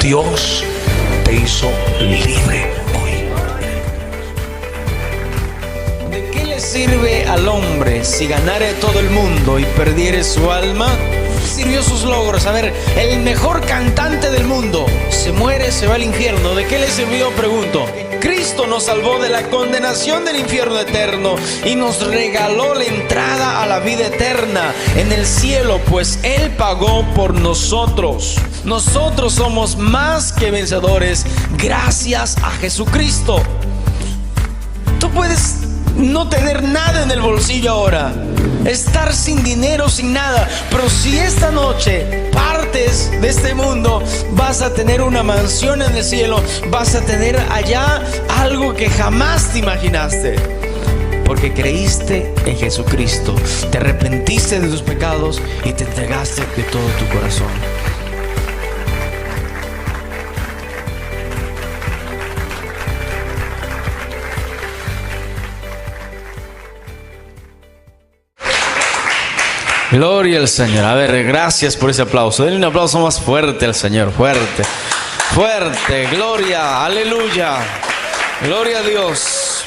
Dios te hizo libre hoy. ¿De qué le sirve al hombre si ganare todo el mundo y perdiere su alma? Sirvió sus logros. A ver, el mejor cantante del mundo se muere, se va al infierno. ¿De qué le sirvió? Pregunto. Cristo nos salvó de la condenación del infierno eterno y nos regaló la entrada a la vida eterna en el cielo, pues Él pagó por nosotros. Nosotros somos más que vencedores gracias a Jesucristo. Tú puedes no tener nada en el bolsillo ahora, estar sin dinero, sin nada, pero si esta noche partes de este mundo, vas a tener una mansión en el cielo, vas a tener allá algo que jamás te imaginaste, porque creíste en Jesucristo, te arrepentiste de tus pecados y te entregaste de todo tu corazón. Gloria al Señor. A ver, gracias por ese aplauso. Denle un aplauso más fuerte al Señor. Fuerte, fuerte. Gloria, aleluya. Gloria a Dios.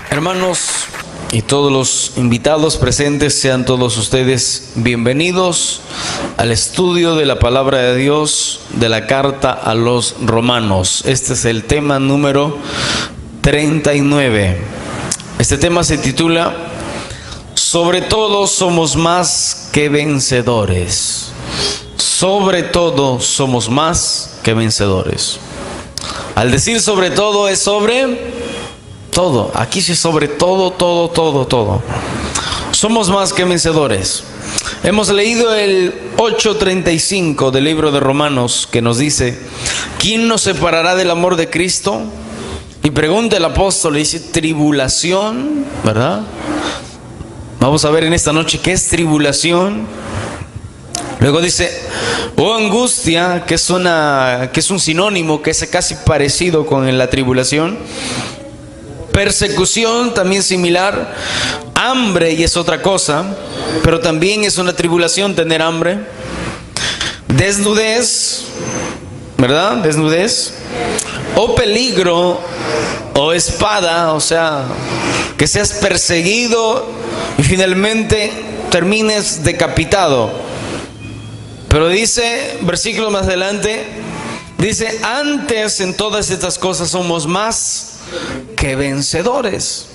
Hermanos y todos los invitados presentes, sean todos ustedes bienvenidos al estudio de la palabra de Dios de la carta a los Romanos. Este es el tema número 39. Este tema se titula: sobre todo somos más que vencedores. Sobre todo somos más que vencedores. Al decir sobre todo es sobre todo. Aquí sí es sobre todo, todo, todo, todo. Somos más que vencedores. Hemos leído el 8:35 del libro de Romanos, que nos dice: ¿quién nos separará del amor de Cristo? Y pregunta el apóstol, dice: tribulación, ¿verdad? Vamos a ver en esta noche qué es tribulación. Luego dice, o angustia, que es un sinónimo, que es casi parecido con la tribulación. Persecución, también similar. Hambre, y es otra cosa, pero también es una tribulación tener hambre. Desnudez, ¿verdad? Desnudez. O peligro, o espada, o sea, que seas perseguido y finalmente termines decapitado. Pero dice, versículo más adelante, dice: antes en todas estas cosas somos más que vencedores.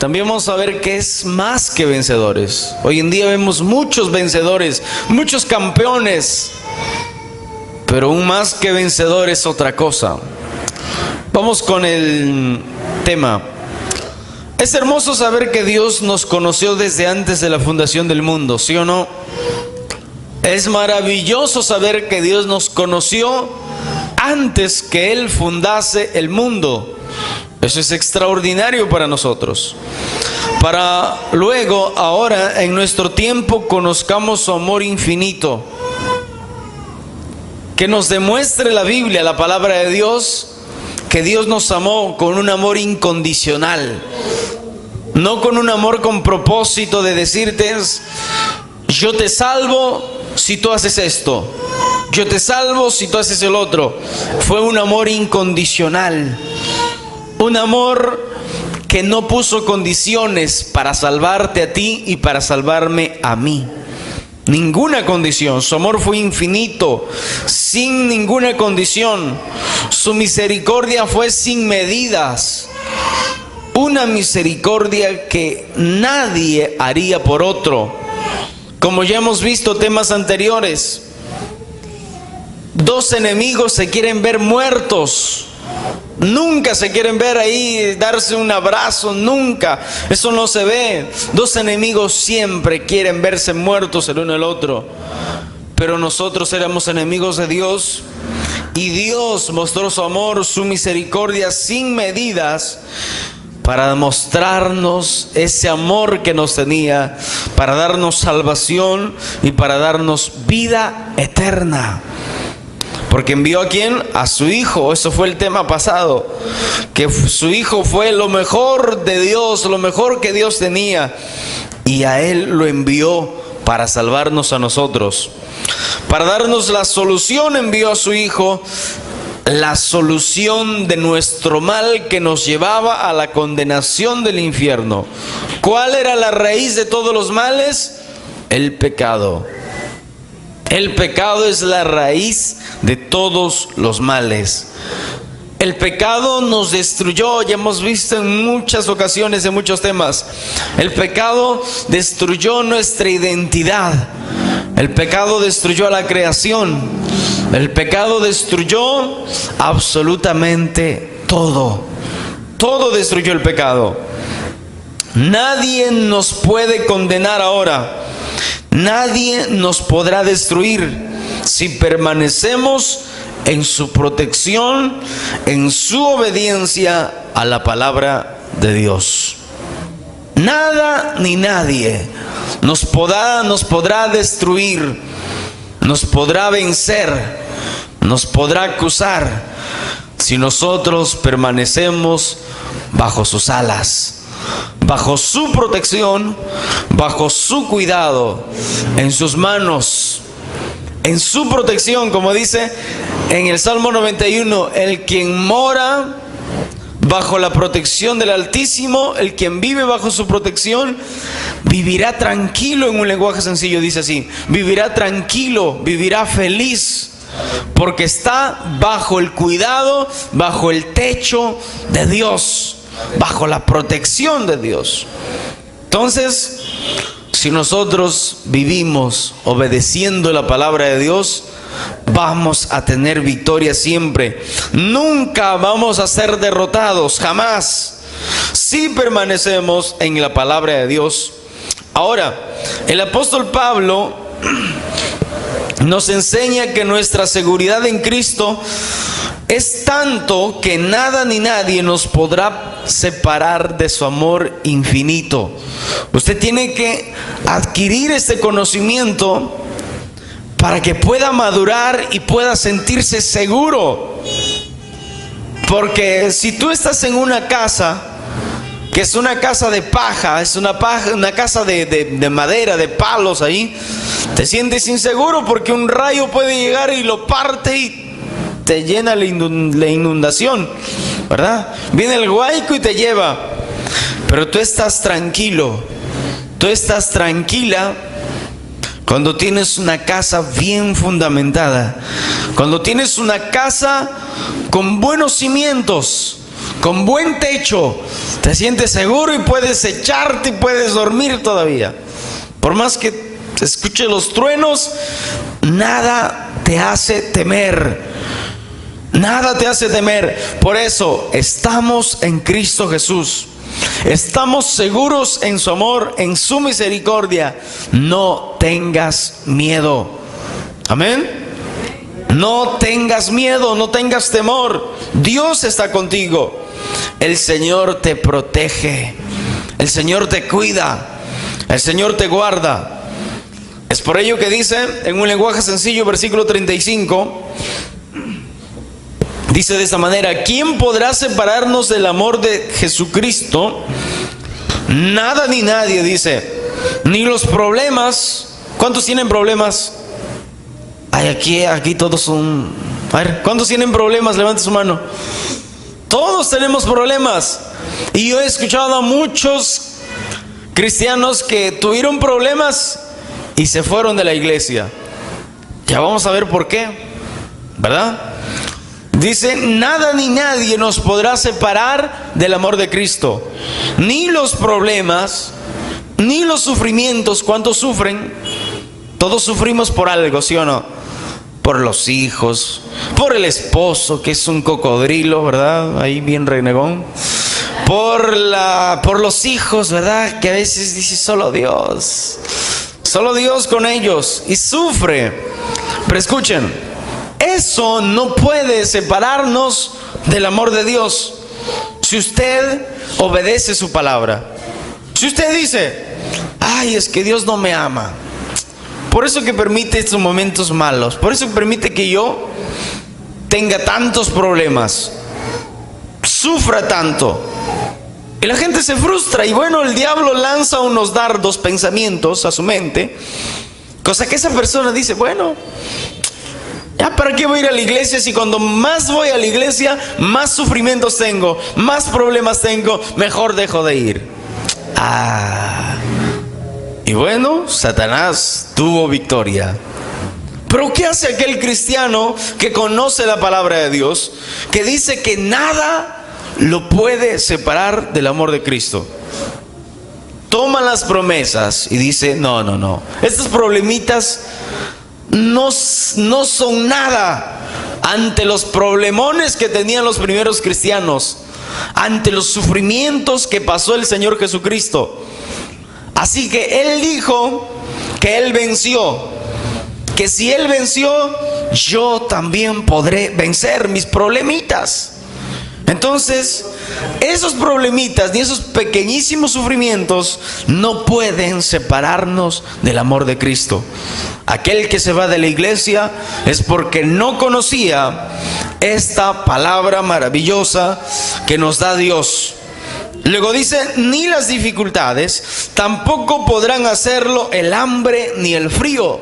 También vamos a ver qué es más que vencedores. Hoy en día vemos muchos vencedores, muchos campeones, pero un más que vencedor es otra cosa. Vamos con el tema. Es hermoso saber que Dios nos conoció desde antes de la fundación del mundo, ¿sí o no? Es maravilloso saber que Dios nos conoció antes que Él fundase el mundo. Eso es extraordinario para nosotros. Para luego, ahora, en nuestro tiempo, conozcamos su amor infinito. Que nos demuestre la Biblia, la palabra de Dios, que Dios nos amó con un amor incondicional. No con un amor con propósito de decirte: yo te salvo si tú haces esto, yo te salvo si tú haces el otro. Fue un amor incondicional. Un amor que no puso condiciones para salvarte a ti y para salvarme a mí. Ninguna condición. Su amor fue infinito, sin ninguna condición. Su misericordia fue sin medidas. Una misericordia que nadie haría por otro. Como ya hemos visto temas anteriores, dos enemigos se quieren ver muertos. Nunca se quieren ver ahí, darse un abrazo, nunca. Eso no se ve. Dos enemigos siempre quieren verse muertos el uno al otro. Pero nosotros éramos enemigos de Dios y Dios mostró su amor, su misericordia sin medidas para mostrarnos ese amor que nos tenía, para darnos salvación y para darnos vida eterna. Porque envió ¿a quién? A su Hijo. Eso fue el tema pasado. Que su Hijo fue lo mejor de Dios, lo mejor que Dios tenía. Y a Él lo envió para salvarnos a nosotros. Para darnos la solución envió a su Hijo, la solución de nuestro mal que nos llevaba a la condenación del infierno. ¿Cuál era la raíz de todos los males? El pecado. El pecado es la raíz de todos los males. El pecado nos destruyó, ya hemos visto en muchas ocasiones, en muchos temas. El pecado destruyó nuestra identidad. El pecado destruyó a la creación. El pecado destruyó absolutamente todo. Todo destruyó el pecado. Nadie nos puede condenar ahora. Nadie nos podrá destruir si permanecemos en su protección, en su obediencia a la palabra de Dios. Nada ni nadie nos podrá destruir, nos podrá vencer, nos podrá acusar si nosotros permanecemos bajo sus alas, bajo su protección, bajo su cuidado, en sus manos, en su protección, como dice en el Salmo 91, el quien mora bajo la protección del Altísimo, el quien vive bajo su protección, vivirá tranquilo. En un lenguaje sencillo dice así: vivirá tranquilo, vivirá feliz, porque está bajo el cuidado, bajo el techo de Dios, bajo la protección de Dios. Entonces, si nosotros vivimos obedeciendo la palabra de Dios, vamos a tener victoria siempre. Nunca vamos a ser derrotados, jamás, si permanecemos en la palabra de Dios. Ahora, el apóstol Pablo nos enseña que nuestra seguridad en Cristo es tanto que nada ni nadie nos podrá separar de su amor infinito. Usted tiene que adquirir este conocimiento para que pueda madurar y pueda sentirse seguro. Porque si tú estás en una casa que es una casa de paja, es una casa de madera, de palos ahí, te sientes inseguro porque un rayo puede llegar y lo parte y te llena la inundación, ¿verdad? Viene el huaico y te lleva. Pero tú estás tranquilo, tú estás tranquila cuando tienes una casa bien fundamentada, cuando tienes una casa con buenos cimientos, con buen techo, te sientes seguro y puedes echarte y puedes dormir todavía. Por más que escuches los truenos, nada te hace temer. Nada te hace temer. Por eso estamos en Cristo Jesús. Estamos seguros en su amor, en su misericordia. No tengas miedo. Amén. No tengas miedo, no tengas temor. Dios está contigo. El Señor te protege. El Señor te cuida. El Señor te guarda. Es por ello que dice en un lenguaje sencillo, versículo 35, dice de esta manera: ¿quién podrá separarnos del amor de Jesucristo? Nada ni nadie, dice. Ni los problemas. ¿Cuántos tienen problemas? Ay, aquí todos son... A ver, ¿cuántos tienen problemas? Levante su mano. Todos tenemos problemas. Y yo he escuchado a muchos cristianos que tuvieron problemas y se fueron de la iglesia. Ya vamos a ver por qué, ¿verdad? Dice: nada ni nadie nos podrá separar del amor de Cristo. Ni los problemas, ni los sufrimientos. ¿Cuántos sufren? Todos sufrimos por algo, ¿sí o no? Por los hijos, por el esposo que es un cocodrilo, ¿verdad? Ahí bien renegón. Por los hijos, ¿verdad? Que a veces dice solo Dios con ellos, y sufre. Pero escuchen, eso no puede separarnos del amor de Dios. Si usted obedece su palabra, si usted dice: ay, es que Dios no me ama, por eso que permite estos momentos malos, por eso permite que yo tenga tantos problemas, sufra tanto. Y la gente se frustra y bueno, el diablo lanza unos dardos, pensamientos a su mente, cosa que esa persona dice, bueno, ya para qué voy a ir a la iglesia si cuando más voy a la iglesia, más sufrimientos tengo, más problemas tengo, mejor dejo de ir. Y bueno, Satanás tuvo victoria. Pero ¿qué hace aquel cristiano que conoce la palabra de Dios, que dice que nada lo puede separar del amor de Cristo? Toma las promesas y dice, no, estos problemitas no son nada ante los problemones que tenían los primeros cristianos, ante los sufrimientos que pasó el Señor Jesucristo. Así que Él dijo que Él venció, que si Él venció, yo también podré vencer mis problemitas. Entonces, esos problemitas ni esos pequeñísimos sufrimientos no pueden separarnos del amor de Cristo. Aquel que se va de la iglesia es porque no conocía esta palabra maravillosa que nos da Dios. Luego dice, ni las dificultades tampoco podrán hacerlo el hambre ni el frío.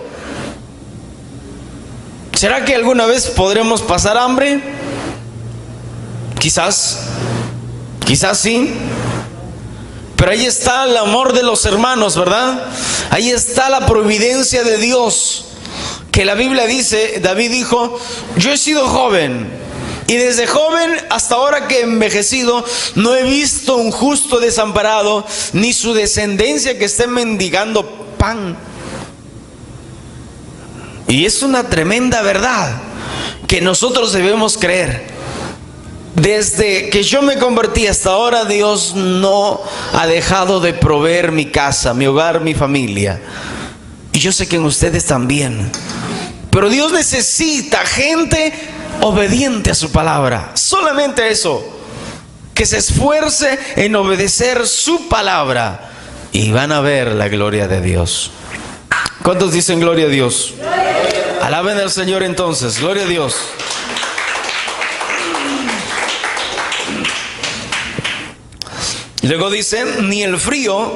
¿Será que alguna vez podremos pasar hambre? Quizás sí. Pero ahí está el amor de los hermanos, ¿verdad? Ahí está la providencia de Dios. Que la Biblia dice, David dijo, yo he sido joven y desde joven hasta ahora que he envejecido no he visto un justo desamparado, ni su descendencia que esté mendigando pan. Y es una tremenda verdad que nosotros debemos creer. Desde que yo me convertí hasta ahora, Dios no ha dejado de proveer mi casa, mi hogar, mi familia. Y yo sé que en ustedes también. Pero Dios necesita gente obediente a su palabra. Solamente eso. Que se esfuerce en obedecer su palabra. Y van a ver la gloria de Dios. ¿Cuántos dicen gloria a Dios? Alaben al Señor entonces. Gloria a Dios. Luego dice, ni el frío,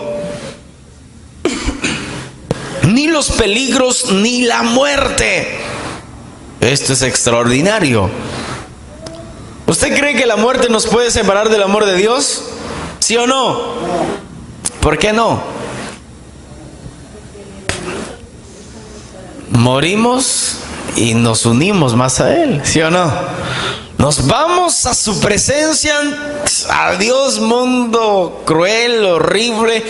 ni los peligros, ni la muerte. Esto es extraordinario. ¿Usted cree que la muerte nos puede separar del amor de Dios? ¿Sí o no? ¿Por qué no? Morimos y nos unimos más a Él, ¿sí o no? Nos vamos a su presencia. Adiós mundo cruel, horrible,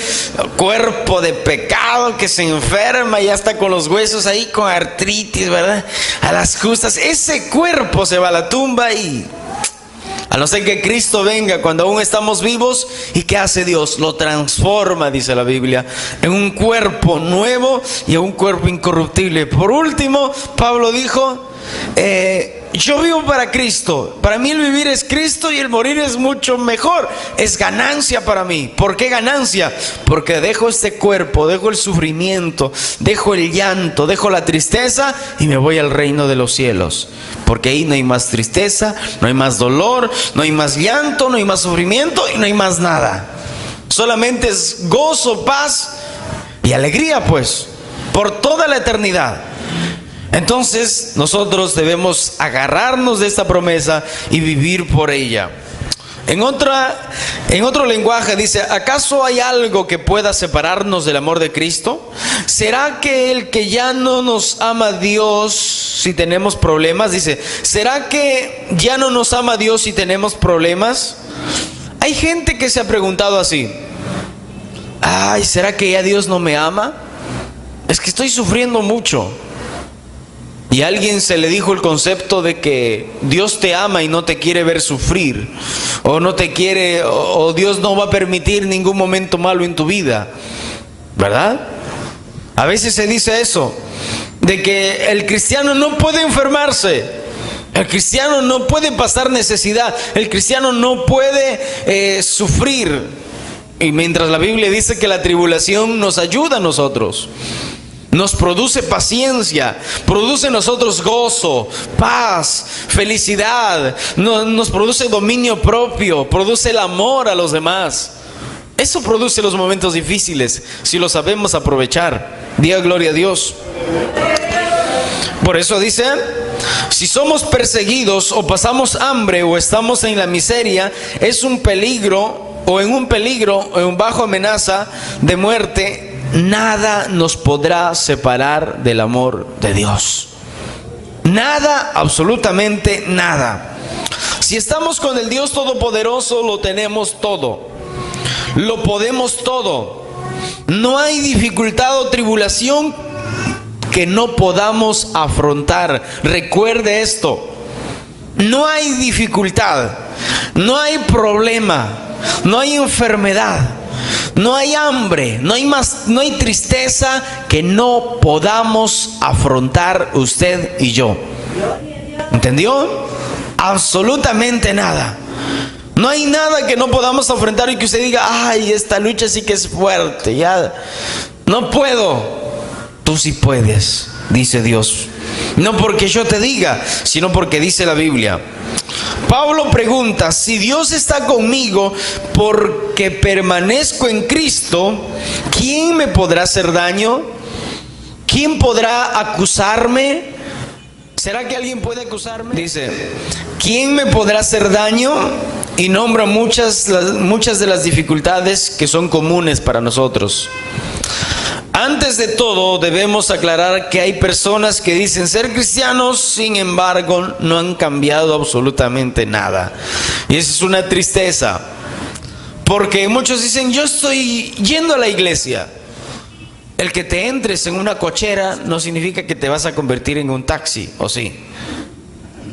cuerpo de pecado que se enferma, ya está con los huesos ahí con artritis, ¿verdad? A las justas, ese cuerpo se va a la tumba y a no ser que Cristo venga cuando aún estamos vivos. ¿Y qué hace Dios? Lo transforma, dice la Biblia, en un cuerpo nuevo y en un cuerpo incorruptible. Por último, Pablo dijo, yo vivo para Cristo. Para mí el vivir es Cristo y el morir es mucho mejor. Es ganancia para mí. ¿Por qué ganancia? Porque dejo este cuerpo, dejo el sufrimiento, dejo el llanto, dejo la tristeza y me voy al reino de los cielos. Porque ahí no hay más tristeza, no hay más dolor, no hay más llanto, no hay más sufrimiento y no hay más nada. Solamente es gozo, paz y alegría, pues, por toda la eternidad. Entonces nosotros debemos agarrarnos de esta promesa y vivir por ella. En otro lenguaje dice, ¿acaso hay algo que pueda separarnos del amor de Cristo? ¿Será que el que ya no nos ama Dios si tenemos problemas? Dice, ¿será que ya no nos ama Dios si tenemos problemas? Hay gente que se ha preguntado así, ay, ¿será que ya Dios no me ama? Es que estoy sufriendo mucho. Y a alguien se le dijo el concepto de que Dios te ama y no te quiere ver sufrir, o no te quiere, o Dios no va a permitir ningún momento malo en tu vida, ¿verdad? A veces se dice eso, de que el cristiano no puede enfermarse, el cristiano no puede pasar necesidad, el cristiano no puede sufrir. Y mientras la Biblia dice que la tribulación nos ayuda a nosotros, nos produce paciencia, produce en nosotros gozo, paz, felicidad, nos produce dominio propio, produce el amor a los demás. Eso produce los momentos difíciles, si lo sabemos aprovechar. Diga gloria a Dios. Por eso dice, si somos perseguidos o pasamos hambre o estamos en la miseria, es un peligro o en bajo amenaza de muerte, nada nos podrá separar del amor de Dios. Nada, absolutamente nada. Si estamos con el Dios Todopoderoso, lo tenemos todo. Lo podemos todo. No hay dificultad o tribulación que no podamos afrontar. Recuerde esto. No hay dificultad, no hay problema, no hay enfermedad, no hay hambre, no hay tristeza que no podamos afrontar usted y yo. ¿Entendió? Absolutamente nada. No hay nada que no podamos afrontar y que usted diga, ay, esta lucha sí que es fuerte, ya no puedo. Tú sí puedes, dice Dios. No porque yo te diga, sino porque dice la Biblia. Pablo pregunta, si Dios está conmigo porque permanezco en Cristo, ¿quién me podrá hacer daño? ¿Quién podrá acusarme? ¿Será que alguien puede acusarme? Dice, ¿quién me podrá hacer daño? Y nombra muchas de las dificultades que son comunes para nosotros. Antes de todo, debemos aclarar que hay personas que dicen ser cristianos, sin embargo, no han cambiado absolutamente nada. Y eso es una tristeza. Porque muchos dicen, yo estoy yendo a la iglesia. El que te entres en una cochera no significa que te vas a convertir en un taxi, ¿o sí?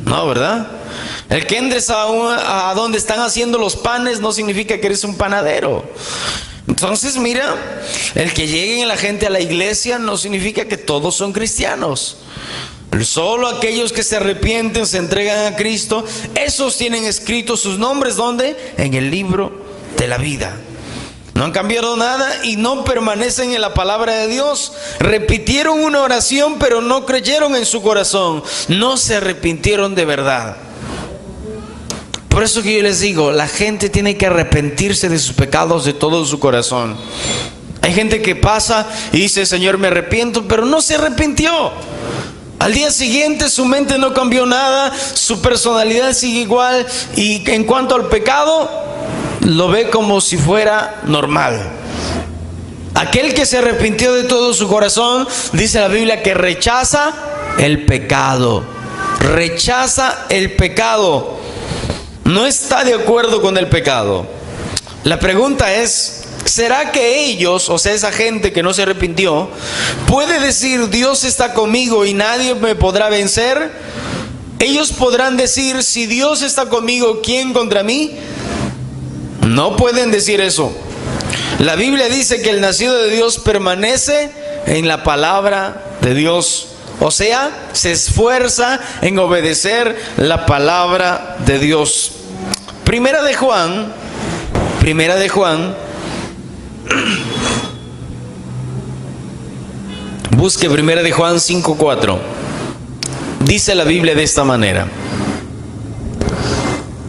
No, ¿verdad? El que entres a donde están haciendo los panes no significa que eres un panadero. Entonces, mira, el que lleguen la gente a la iglesia no significa que todos son cristianos. Solo aquellos que se arrepienten, se entregan a Cristo, esos tienen escritos sus nombres, ¿dónde? En el libro de la vida. No han cambiado nada y no permanecen en la palabra de Dios. Repitieron una oración, pero no creyeron en su corazón. No se arrepintieron de verdad. Por eso que yo les digo, la gente tiene que arrepentirse de sus pecados de todo su corazón. Hay gente que pasa y dice, Señor, me arrepiento, pero no se arrepintió. Al día siguiente su mente no cambió nada, su personalidad sigue igual y en cuanto al pecado, lo ve como si fuera normal. Aquel que se arrepintió de todo su corazón, dice la Biblia, que rechaza el pecado. Rechaza el pecado. No está de acuerdo con el pecado. La pregunta es, ¿será que ellos, o sea, esa gente que no se arrepintió, puede decir, Dios está conmigo y nadie me podrá vencer? Ellos podrán decir, si Dios está conmigo, ¿quién contra mí? No pueden decir eso. La Biblia dice que el nacido de Dios permanece en la palabra de Dios. O sea, se esfuerza en obedecer la palabra de Dios. Primera de Juan. Busque Primera de Juan 5:4. Dice la Biblia de esta manera.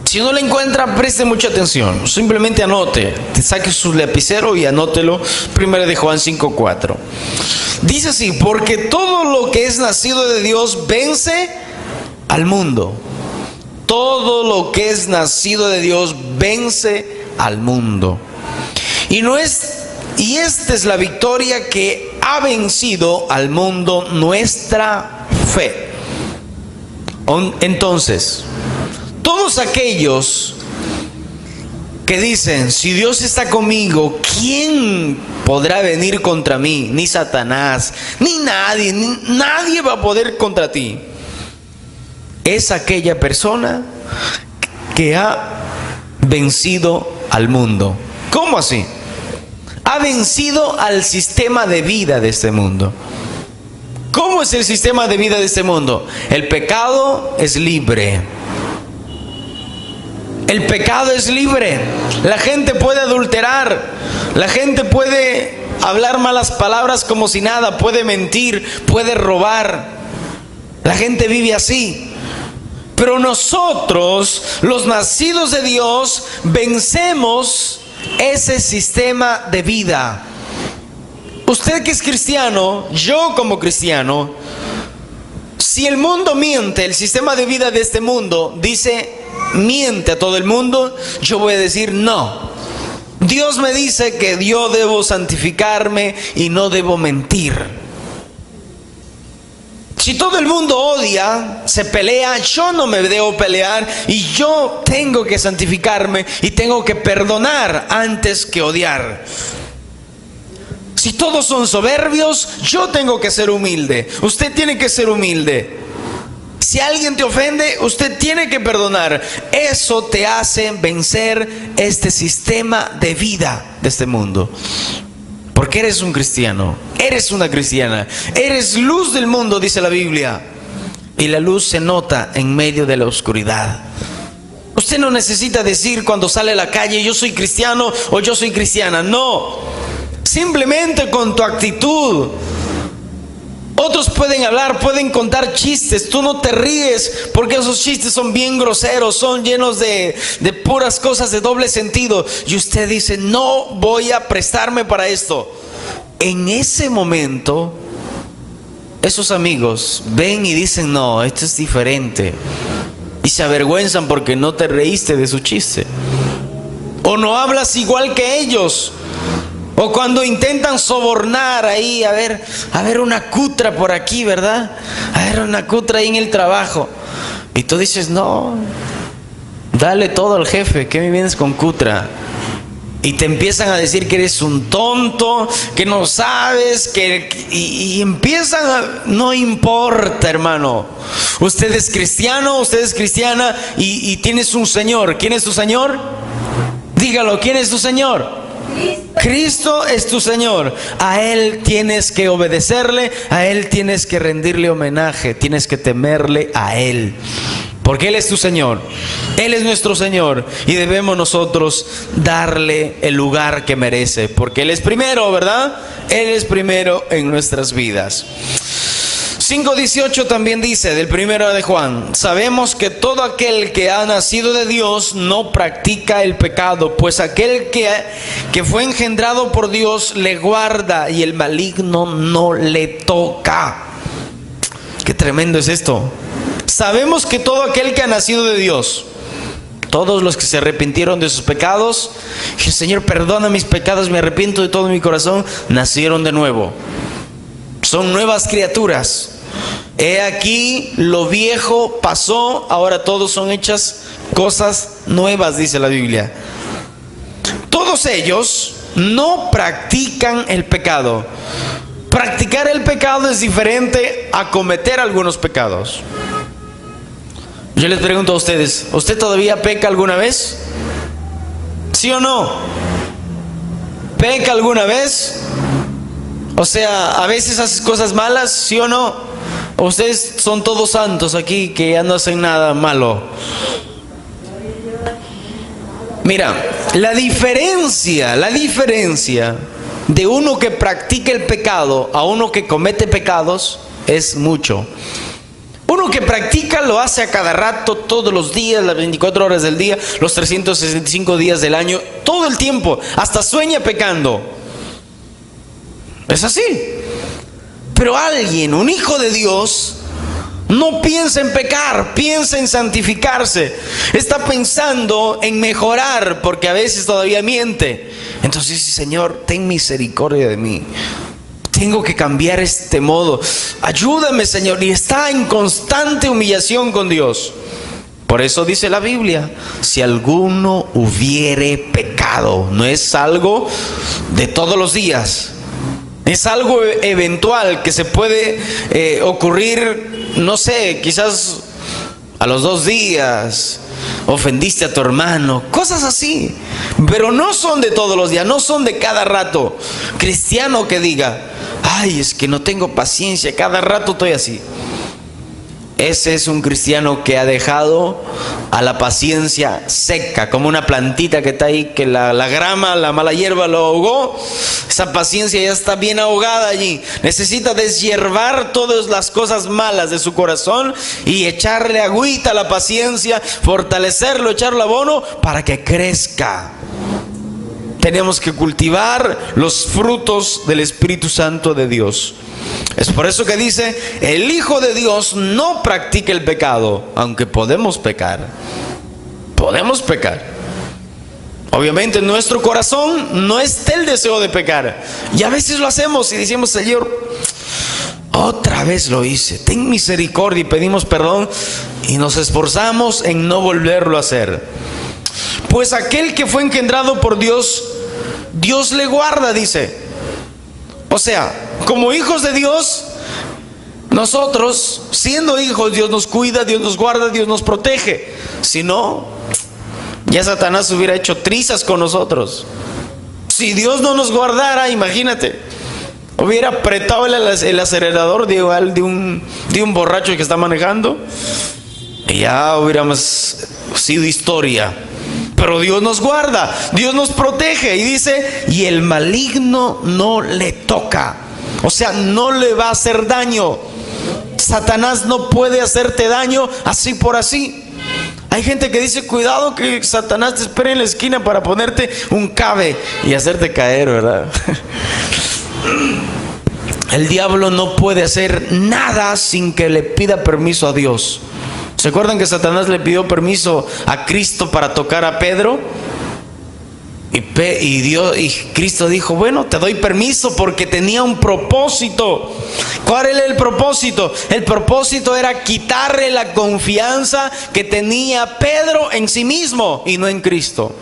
Si no la encuentra, preste mucha atención. Simplemente anote, saque su lapicero y anótelo. Primera de Juan 5:4. Dice así, porque todo lo que es nacido de Dios vence al mundo. Todo lo que es nacido de Dios vence al mundo. Y esta es la victoria que ha vencido al mundo, nuestra fe. Entonces, todos aquellos que dicen, si Dios está conmigo, ¿quién podrá venir contra mí? Ni Satanás, ni nadie va a poder contra ti. Es aquella persona que ha vencido al mundo. ¿Cómo así? Ha vencido al sistema de vida de este mundo. ¿Cómo es el sistema de vida de este mundo? El pecado es libre. El pecado es libre. La gente puede adulterar. La gente puede hablar malas palabras como si nada. Puede mentir, puede robar. La gente vive así. Pero nosotros, los nacidos de Dios, vencemos ese sistema de vida. Usted que es cristiano, yo como cristiano, si el mundo miente, el sistema de vida de este mundo dice, miente a todo el mundo, yo voy a decir no. Dios me dice que yo debo santificarme y no debo mentir. Si todo el mundo odia, se pelea, yo no me debo pelear y yo tengo que santificarme y tengo que perdonar antes que odiar. Si todos son soberbios, yo tengo que ser humilde. Usted tiene que ser humilde. Si alguien te ofende, usted tiene que perdonar. Eso te hace vencer este sistema de vida de este mundo. Porque eres un cristiano, eres una cristiana, eres luz del mundo, dice la Biblia. Y la luz se nota en medio de la oscuridad. Usted no necesita decir cuando sale a la calle, yo soy cristiano o yo soy cristiana. No, simplemente con tu actitud. Otros pueden hablar, pueden contar chistes, tú no te ríes porque esos chistes son bien groseros, son llenos de puras cosas de doble sentido. Y usted dice, no voy a prestarme para esto. En ese momento, esos amigos ven y dicen, no, esto es diferente. Y se avergüenzan porque no te reíste de su chiste. O no hablas igual que ellos. O cuando intentan sobornar ahí, a ver una cutra por aquí, ¿verdad? A ver una cutra ahí en el trabajo. Y tú dices, no, dale todo al jefe, ¿qué me vienes con cutra? Y te empiezan a decir que eres un tonto, que no sabes, y empiezan a... No importa, hermano. Usted es cristiano, usted es cristiana y tienes un Señor. ¿Quién es tu Señor? Dígalo, ¿quién es tu Señor? Cristo es tu Señor. A Él tienes que obedecerle, a Él tienes que rendirle homenaje, tienes que temerle a Él. Porque Él es tu Señor, Él es nuestro Señor y debemos nosotros darle el lugar que merece. Porque Él es primero, ¿verdad? Él es primero en nuestras vidas. 5:18 también dice del primero de Juan: sabemos que todo aquel que ha nacido de Dios no practica el pecado, pues aquel que fue engendrado por Dios le guarda y el maligno no le toca. Qué tremendo es esto. Sabemos que todo aquel que ha nacido de Dios, todos los que se arrepintieron de sus pecados, y Señor, perdona mis pecados, me arrepiento de todo mi corazón, nacieron de nuevo. Son nuevas criaturas. He aquí, lo viejo pasó, ahora todos son hechas cosas nuevas, dice la Biblia. Todos ellos no practican el pecado. Practicar el pecado es diferente a cometer algunos pecados. Yo les pregunto a ustedes, ¿usted todavía peca alguna vez? ¿Sí o no? ¿Peca alguna vez? O sea, a veces haces cosas malas, ¿sí o no? ¿O ustedes son todos santos aquí que ya no hacen nada malo? Mira, la diferencia de uno que practica el pecado a uno que comete pecados es mucho. Uno que practica lo hace a cada rato, todos los días, las 24 horas del día, los 365 días del año, todo el tiempo, hasta sueña pecando. Es así. Pero alguien, un hijo de Dios, no piensa en pecar, piensa en santificarse. Está pensando en mejorar, porque a veces todavía miente. Entonces dice, Señor, ten misericordia de mí. Tengo que cambiar este modo. Ayúdame, Señor. Y está en constante humillación con Dios. Por eso dice la Biblia, si alguno hubiere pecado, no es algo de todos los días. Es algo eventual que se puede ocurrir, no sé, quizás a los 2 días. Ofendiste a tu hermano, cosas así. Pero no son de todos los días, no son de cada rato. Cristiano que diga, ay, es que no tengo paciencia, cada rato estoy así. Ese es un cristiano que ha dejado a la paciencia seca, como una plantita que está ahí, que la grama, la mala hierba lo ahogó. Esa paciencia ya está bien ahogada allí. Necesita deshiervar todas las cosas malas de su corazón y echarle agüita a la paciencia, fortalecerlo, echarle abono para que crezca. tenemos que cultivar los frutos del Espíritu Santo de Dios. Es por eso que dice, el Hijo de Dios no practica el pecado, aunque podemos pecar. Podemos pecar. Obviamente en nuestro corazón no está el deseo de pecar. Y a veces lo hacemos y decimos, Señor, otra vez lo hice, ten misericordia, y pedimos perdón y nos esforzamos en no volverlo a hacer. Pues aquel que fue engendrado por Dios, Dios le guarda, dice. O sea, como hijos de Dios, nosotros, siendo hijos, Dios nos cuida, Dios nos guarda, Dios nos protege. Si no, ya Satanás hubiera hecho trizas con nosotros. Si Dios no nos guardara, imagínate, hubiera apretado el acelerador de un borracho que está manejando y ya hubiéramos sido historia. Pero Dios nos guarda, Dios nos protege, y dice, y el maligno no le toca. O sea, no le va a hacer daño. Satanás no puede hacerte daño así por así. Hay gente que dice, cuidado que Satanás te espera en la esquina para ponerte un cabe y hacerte caer, ¿verdad? El diablo no puede hacer nada sin que le pida permiso a Dios. ¿Se acuerdan que Satanás le pidió permiso a Cristo para tocar a Pedro? Y Cristo dijo, bueno, te doy permiso porque tenía un propósito. ¿Cuál era el propósito? El propósito era quitarle la confianza que tenía Pedro en sí mismo y no en Cristo.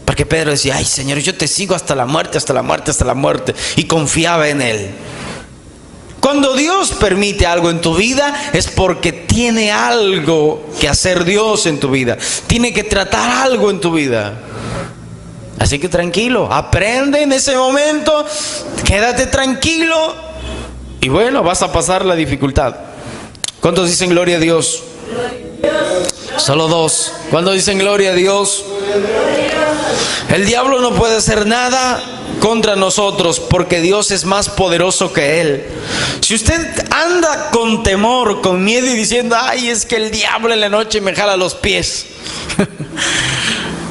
Porque Pedro decía, ay Señor, yo te sigo hasta la muerte, hasta la muerte, hasta la muerte. Y confiaba en Él. Cuando Dios permite algo en tu vida, es porque tiene algo que hacer Dios en tu vida. Tiene que tratar algo en tu vida. Así que tranquilo, aprende en ese momento, quédate tranquilo y bueno, vas a pasar la dificultad. ¿Cuántos dicen gloria a Dios? Solo dos. ¿Cuántos dicen gloria a Dios? El diablo no puede hacer nada contra nosotros porque Dios es más poderoso que Él. Si usted anda con temor, con miedo y diciendo, ay, es que el diablo en la noche me jala los pies,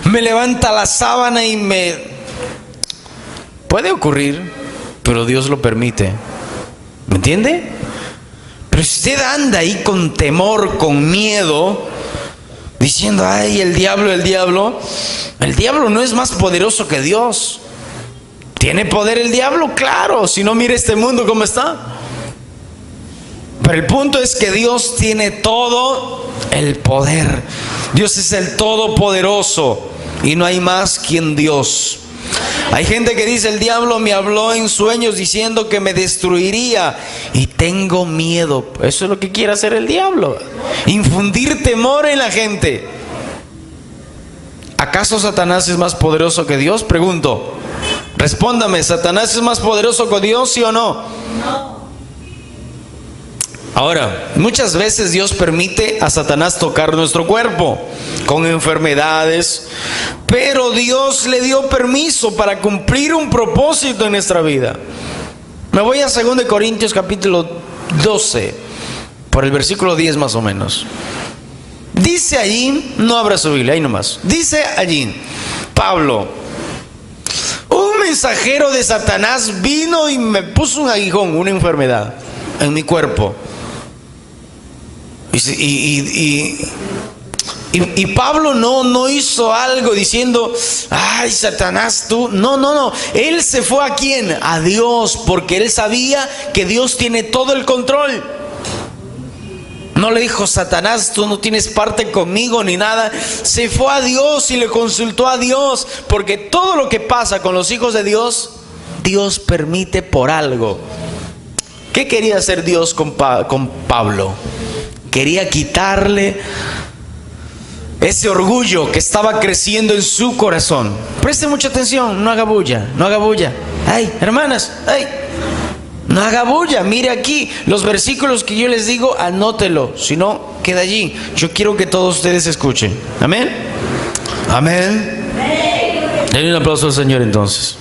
me levanta la sábana y me... Puede ocurrir, pero Dios lo permite. ¿Me entiende? Pero si usted anda ahí con temor, con miedo, diciendo, ay, el diablo no es más poderoso que Dios. ¿Tiene poder el diablo? Claro, si no, mire este mundo cómo está. Pero el punto es que Dios tiene todo el poder. Dios es el todopoderoso y no hay más que Dios. Hay gente que dice, el diablo me habló en sueños diciendo que me destruiría y tengo miedo. Eso es lo que quiere hacer el diablo, infundir temor en la gente. ¿Acaso Satanás es más poderoso que Dios? Pregunto. Respóndame, ¿Satanás es más poderoso que Dios, sí o no? No. Ahora, muchas veces Dios permite a Satanás tocar nuestro cuerpo con enfermedades, pero Dios le dio permiso para cumplir un propósito en nuestra vida. Me voy a 2 Corintios capítulo 12, por el versículo 10 más o menos. Dice allí, no abra su Biblia, ahí nomás. Dice allí, Pablo, un mensajero de Satanás vino y me puso un aguijón, una enfermedad en mi cuerpo. Y Pablo no hizo algo diciendo, ay, Satanás, tú. No. Él se fue ¿a quién? A Dios, porque él sabía que Dios tiene todo el control. No le dijo, Satanás, tú no tienes parte conmigo ni nada. Se fue a Dios y le consultó a Dios, porque todo lo que pasa con los hijos de Dios, Dios permite por algo. ¿Qué quería hacer Dios con Pablo? Quería quitarle ese orgullo que estaba creciendo en su corazón. Preste mucha atención, no haga bulla, no haga bulla. Ay, hermanas, ay, no haga bulla. Mire aquí los versículos que yo les digo, anótelo, si no queda allí. Yo quiero que todos ustedes escuchen. Amén. Amén. Denle un aplauso al Señor entonces.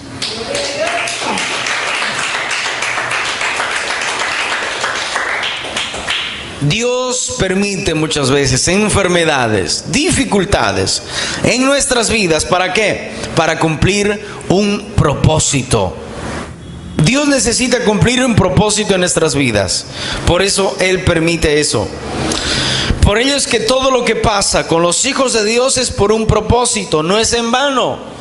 Dios permite muchas veces enfermedades, dificultades en nuestras vidas. ¿Para qué? Para cumplir un propósito. Dios necesita cumplir un propósito en nuestras vidas. Por eso Él permite eso. Por ello es que todo lo que pasa con los hijos de Dios es por un propósito, no es en vano.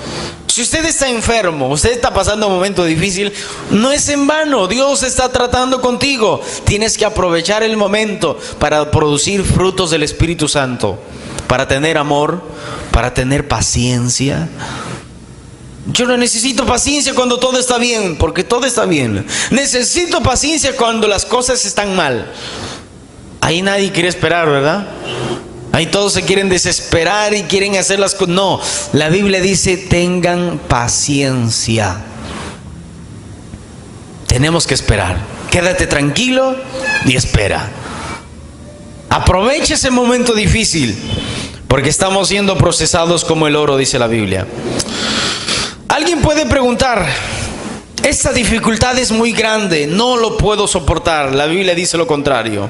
Si usted está enfermo, usted está pasando un momento difícil, no es en vano. Dios está tratando contigo. Tienes que aprovechar el momento para producir frutos del Espíritu Santo, para tener amor, para tener paciencia. Yo no necesito paciencia cuando todo está bien, porque todo está bien. Necesito paciencia cuando las cosas están mal. Ahí nadie quiere esperar, ¿verdad? Ahí todos se quieren desesperar y quieren hacer las cosas. No, la Biblia dice: tengan paciencia. Tenemos que esperar. Quédate tranquilo y espera. Aprovecha ese momento difícil, porque estamos siendo procesados como el oro, dice la Biblia. Alguien puede preguntar: esta dificultad es muy grande, no lo puedo soportar. La Biblia dice lo contrario.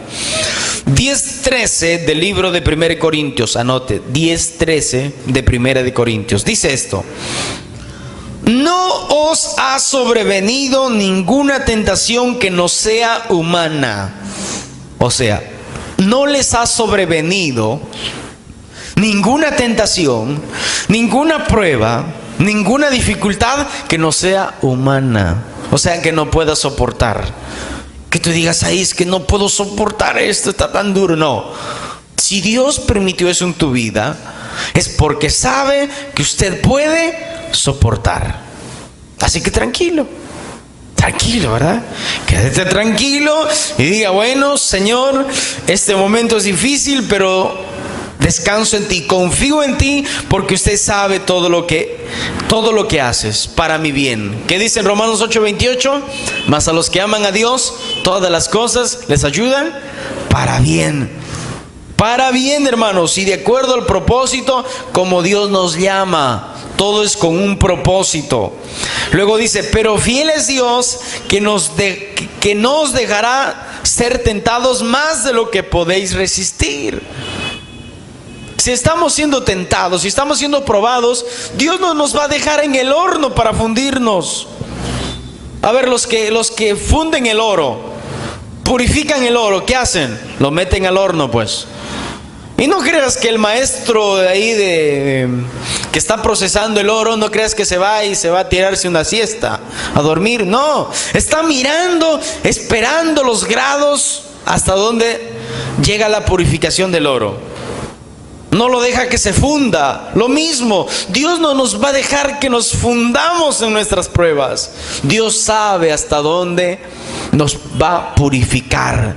10:13 del libro de 1 Corintios, anote, 10:13 de 1 Corintios, dice esto: no os ha sobrevenido ninguna tentación que no sea humana. O sea, no les ha sobrevenido ninguna tentación, ninguna prueba, ninguna dificultad que no sea humana. O sea, que no pueda soportar. Que tú digas: ahí es que no puedo soportar esto, está tan duro. No. Si Dios permitió eso en tu vida, es porque sabe que usted puede soportar. Así que tranquilo. Tranquilo, ¿verdad? Quédate tranquilo y diga: bueno, Señor, este momento es difícil, pero descanso en ti, confío en ti, porque usted sabe todo lo que haces para mi bien. ¿Qué dice en Romanos 8:28? Mas a los que aman a Dios, todas las cosas les ayudan para bien. Para bien, hermanos, y de acuerdo al propósito como Dios nos llama. Todo es con un propósito. Luego dice: pero fiel es Dios, que no os dejará ser tentados más de lo que podéis resistir. Si estamos siendo tentados, si estamos siendo probados, Dios no nos va a dejar en el horno para fundirnos. A ver, los que funden el oro, purifican el oro, ¿qué hacen? Lo meten al horno, pues. Y no creas que el maestro de ahí que está procesando el oro, no creas que se va a tirarse una siesta, a dormir. No, está mirando, esperando los grados hasta donde llega la purificación del oro. No lo deja que se funda. Lo mismo, Dios no nos va a dejar que nos fundamos en nuestras pruebas. Dios sabe hasta dónde nos va a purificar.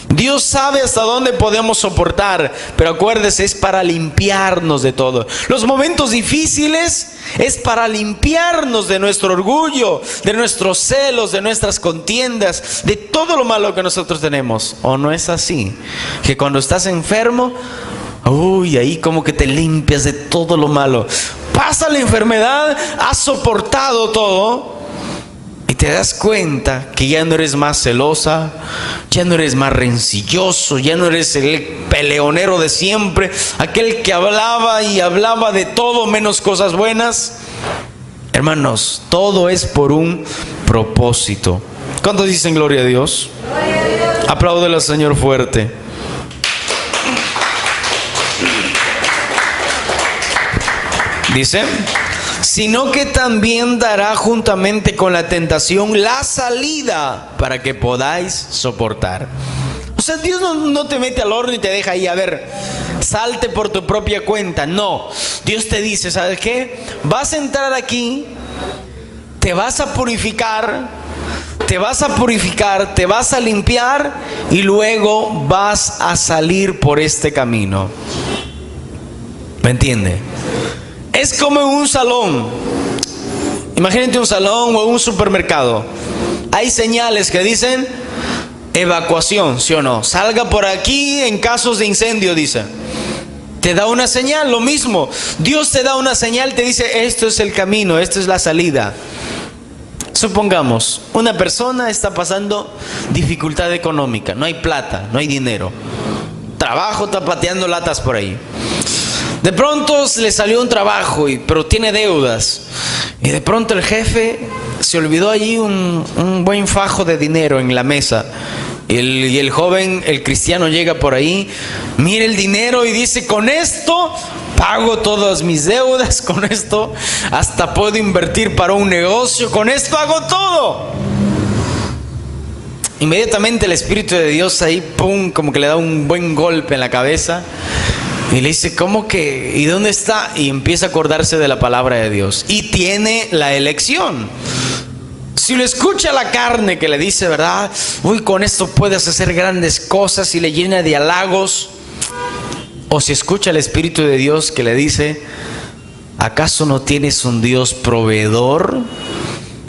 Dios sabe hasta dónde podemos soportar. Pero acuérdese, es para limpiarnos de todo. Los momentos difíciles es para limpiarnos de nuestro orgullo, de nuestros celos, de nuestras contiendas, de todo lo malo que nosotros tenemos. ¿O no es así? Que cuando estás enfermo, ahí como que te limpias de todo lo malo. Pasa la enfermedad, has soportado todo y te das cuenta que ya no eres más celosa, ya no eres más rencilloso, ya no eres el peleonero de siempre, aquel que hablaba y hablaba de todo menos cosas buenas. Hermanos, todo es por un propósito. ¿Cuántos dicen gloria a Dios? Apláudele al Señor fuerte. Dice: sino que también dará juntamente con la tentación la salida para que podáis soportar. O sea, Dios no te mete al horno y te deja ahí, a ver, salte por tu propia cuenta. No, Dios te dice: ¿sabes qué? Vas a entrar aquí, te vas a purificar, te vas a limpiar y luego vas a salir por este camino. ¿Me entiende? Es como en un salón. Imagínate un salón o un supermercado. Hay señales que dicen evacuación, ¿sí o no? Salga por aquí en casos de incendio, dice. Te da una señal, lo mismo. Dios te da una señal, te dice: esto es el camino, esta es la salida. Supongamos, una persona está pasando dificultad económica, no hay plata, no hay dinero. Trabajo, está pateando latas por ahí. De pronto le salió un trabajo, pero tiene deudas. Y de pronto el jefe se olvidó allí un buen fajo de dinero en la mesa. Y el joven, el cristiano, llega por ahí, mira el dinero y dice: con esto pago todas mis deudas, con esto hasta puedo invertir para un negocio, con esto hago todo. Inmediatamente el Espíritu de Dios ahí, pum, como que le da un buen golpe en la cabeza y le dice: ¿cómo que? ¿Y dónde está? Y empieza a acordarse de la palabra de Dios y tiene la elección. Si lo escucha la carne que le dice, ¿verdad? Uy, con esto puedes hacer grandes cosas, y le llena de halagos. O si escucha el Espíritu de Dios que le dice: ¿acaso no tienes un Dios proveedor?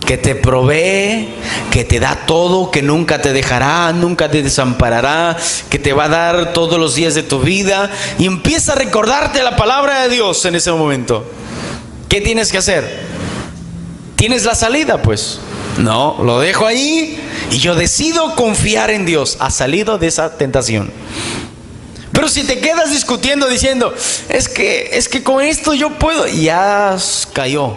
Que te provee, que te da todo, que nunca te dejará, nunca te desamparará, que te va a dar todos los días de tu vida. Y empieza a recordarte la palabra de Dios en ese momento. ¿Qué tienes que hacer? ¿Tienes la salida? Pues no, lo dejo ahí y yo decido confiar en Dios. Has salido de esa tentación. Pero si te quedas discutiendo diciendo: es que con esto yo puedo, ya cayó.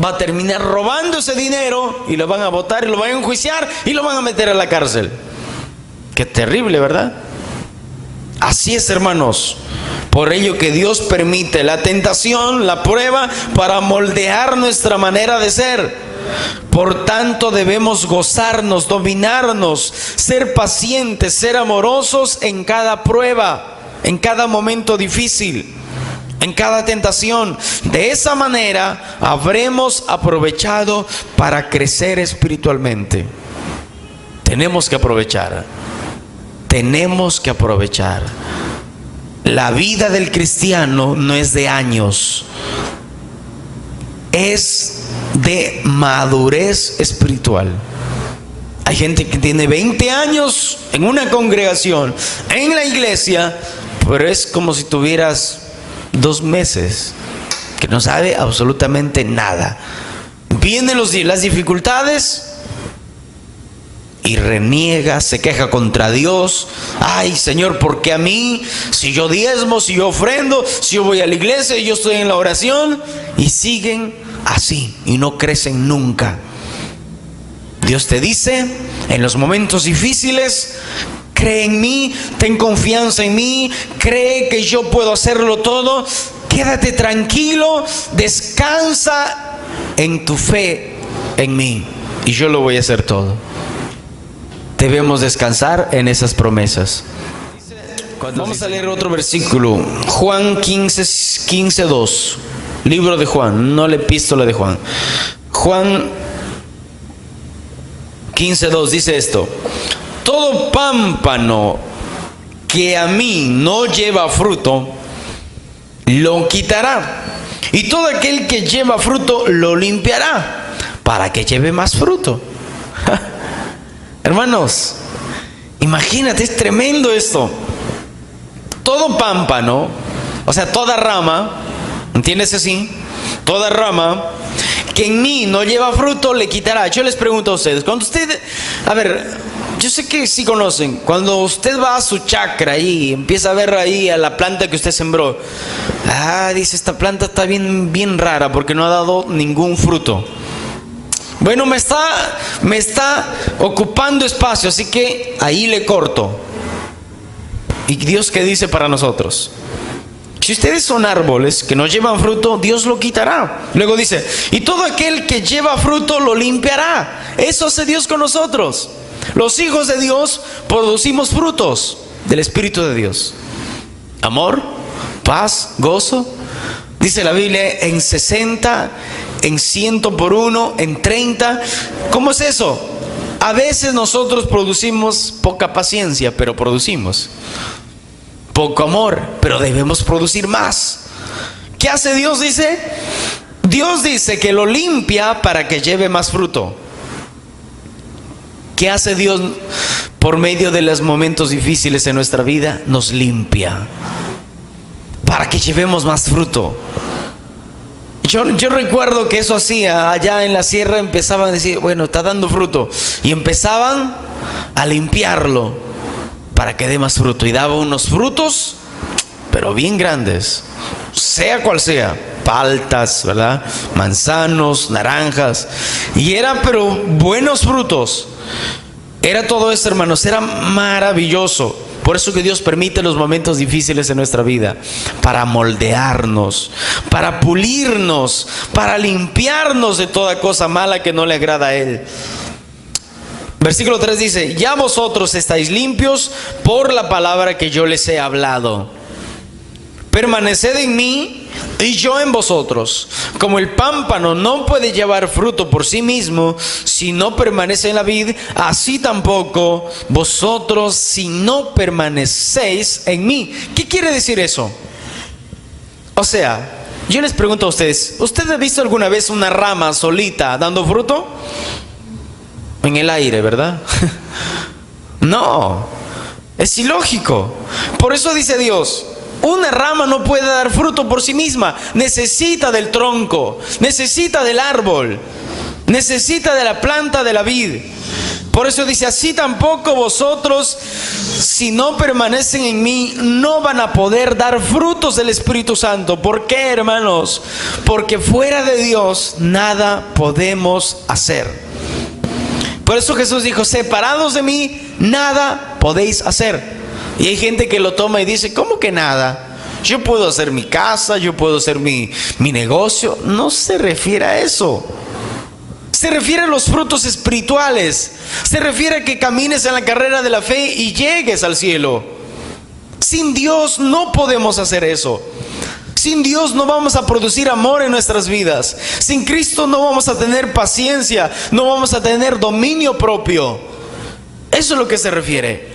Va a terminar robando ese dinero y lo van a botar y lo van a enjuiciar y lo van a meter a la cárcel. Qué terrible, ¿verdad? Así es, hermanos. Por ello que Dios permite la tentación, la prueba, para moldear nuestra manera de ser. Por tanto, debemos gozarnos, dominarnos, ser pacientes, ser amorosos en cada prueba, en cada momento difícil, en cada tentación. De esa manera habremos aprovechado para crecer espiritualmente. Tenemos que aprovechar. Tenemos que aprovechar. La vida del cristiano no es de años, es de madurez espiritual. Hay gente que tiene 20 años en una congregación, en la iglesia, pero es como si tuvieras 2 meses, que no sabe absolutamente nada. Vienen las dificultades y reniega, se queja contra Dios. Ay, Señor, ¿por qué a mí? Si yo diezmo, si yo ofrendo, si yo voy a la iglesia, yo estoy en la oración. Y siguen así y no crecen nunca. Dios te dice en los momentos difíciles: cree en mí, ten confianza en mí, cree que yo puedo hacerlo todo, quédate tranquilo, descansa en tu fe en mí y yo lo voy a hacer todo. Debemos descansar en esas promesas. Vamos a leer otro versículo, Juan 15:2, libro de Juan, no la epístola de Juan. Juan 15:2 dice esto: todo pámpano que a mí no lleva fruto, lo quitará, y todo aquel que lleva fruto lo limpiará, para que lleve más fruto. Hermanos, imagínate, es tremendo esto. Todo pámpano, o sea, toda rama, ¿entiendes así? Toda rama que en mí no lleva fruto, le quitará. Yo les pregunto a ustedes, cuando usted, a ver, yo sé que sí conocen, cuando usted va a su chacra y empieza a ver ahí a la planta que usted sembró, dice: esta planta está bien rara porque no ha dado ningún fruto. Bueno, me está ocupando espacio, así que ahí le corto. ¿Y Dios qué dice para nosotros? Si ustedes son árboles que no llevan fruto, Dios lo quitará. Luego dice: y todo aquel que lleva fruto lo limpiará. Eso hace Dios con nosotros. Los hijos de Dios producimos frutos del Espíritu de Dios: amor, paz, gozo. Dice la Biblia: en 60, en 100 por 1, en 30. ¿Cómo es eso? A veces nosotros producimos poca paciencia, pero producimos. Poco amor, pero debemos producir más. ¿Qué hace Dios? Dios dice que lo limpia para que lleve más fruto. ¿Qué hace Dios por medio de los momentos difíciles en nuestra vida? Nos limpia para que llevemos más fruto. Yo recuerdo que eso hacía allá en la sierra. Empezaban a decir, bueno, está dando fruto, y empezaban a limpiarlo para que dé más fruto, y daba unos frutos pero bien grandes, sea cual sea, paltas, ¿verdad?, manzanos, naranjas, y eran pero buenos frutos. Era todo esto, hermanos, era maravilloso. Por eso que Dios permite los momentos difíciles en nuestra vida, para moldearnos, para pulirnos, para limpiarnos de toda cosa mala que no le agrada a Él. Versículo 3 dice, ya vosotros estáis limpios por la palabra que yo les he hablado. Permaneced en mí y yo en vosotros. Como el pámpano no puede llevar fruto por sí mismo si no permanece en la vid, así tampoco vosotros si no permanecéis en mí. ¿Qué quiere decir eso? O sea, yo les pregunto a ustedes, ¿usted ha visto alguna vez una rama solita dando fruto? En el aire, ¿verdad? No, es ilógico. Por eso dice Dios, una rama no puede dar fruto por sí misma, necesita del tronco, necesita del árbol, necesita de la planta de la vid. Por eso dice, así tampoco vosotros, si no permanecen en mí, no van a poder dar frutos del Espíritu Santo. ¿Por qué, hermanos? Porque fuera de Dios nada podemos hacer. Por eso Jesús dijo, separados de mí, nada podéis hacer. Y hay gente que lo toma y dice, ¿cómo que nada? Yo puedo hacer mi casa, yo puedo hacer mi negocio. No se refiere a eso. Se refiere a los frutos espirituales. Se refiere a que camines en la carrera de la fe y llegues al cielo. Sin Dios no podemos hacer eso. Sin Dios no vamos a producir amor en nuestras vidas. Sin Cristo no vamos a tener paciencia, no vamos a tener dominio propio. Eso es lo que se refiere.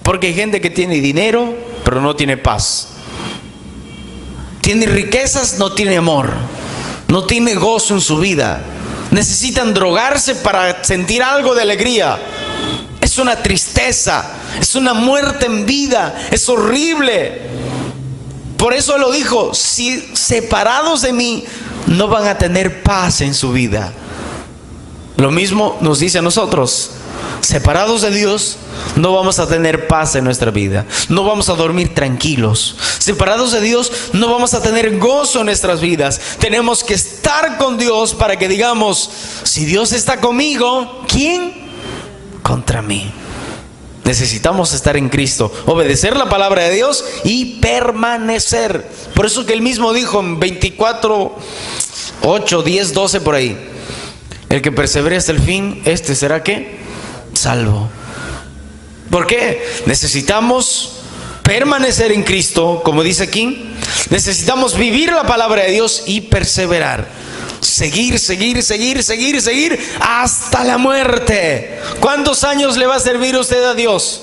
Porque hay gente que tiene dinero, pero no tiene paz. Tiene riquezas, no tiene amor. No tiene gozo en su vida. Necesitan drogarse para sentir algo de alegría. Es una tristeza, es una muerte en vida, es horrible. Por eso lo dijo, si separados de mí, no van a tener paz en su vida. Lo mismo nos dice a nosotros, separados de Dios, no vamos a tener paz en nuestra vida. No vamos a dormir tranquilos. Separados de Dios, no vamos a tener gozo en nuestras vidas. Tenemos que estar con Dios para que digamos, si Dios está conmigo, ¿quién contra mí? Necesitamos estar en Cristo, obedecer la palabra de Dios y permanecer. Por eso que Él mismo dijo en 24, 8, 10, 12 por ahí, el que persevere hasta el fin, este será ¿qué? Salvo. ¿Por qué? Necesitamos permanecer en Cristo, como dice aquí. Necesitamos vivir la palabra de Dios y perseverar. Seguir hasta la muerte. ¿Cuántos años le va a servir usted a Dios?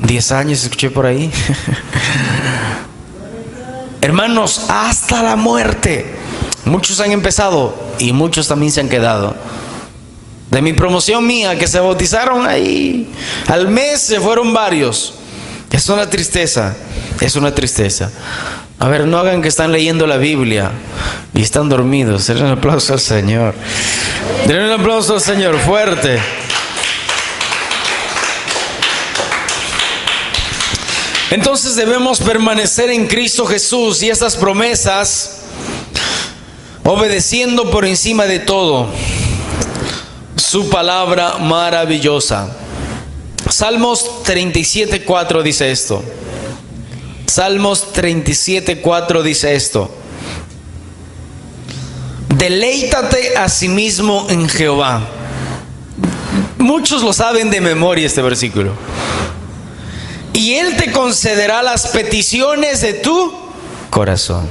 10 años, escuché por ahí. Hermanos, hasta la muerte. Muchos han empezado y muchos también se han quedado. De mi promoción mía, que se bautizaron ahí, al mes se fueron varios. Es una tristeza, es una tristeza. A ver, no hagan que están leyendo la Biblia y están dormidos. Denle un aplauso al Señor. Denle un aplauso al Señor fuerte. Entonces debemos permanecer en Cristo Jesús y estas promesas, obedeciendo por encima de todo su palabra maravillosa. Salmos 37:4 dice esto. Salmos 37:4 dice esto. Deleítate a sí mismo en Jehová. Muchos lo saben de memoria este versículo. Y Él te concederá las peticiones de tu corazón.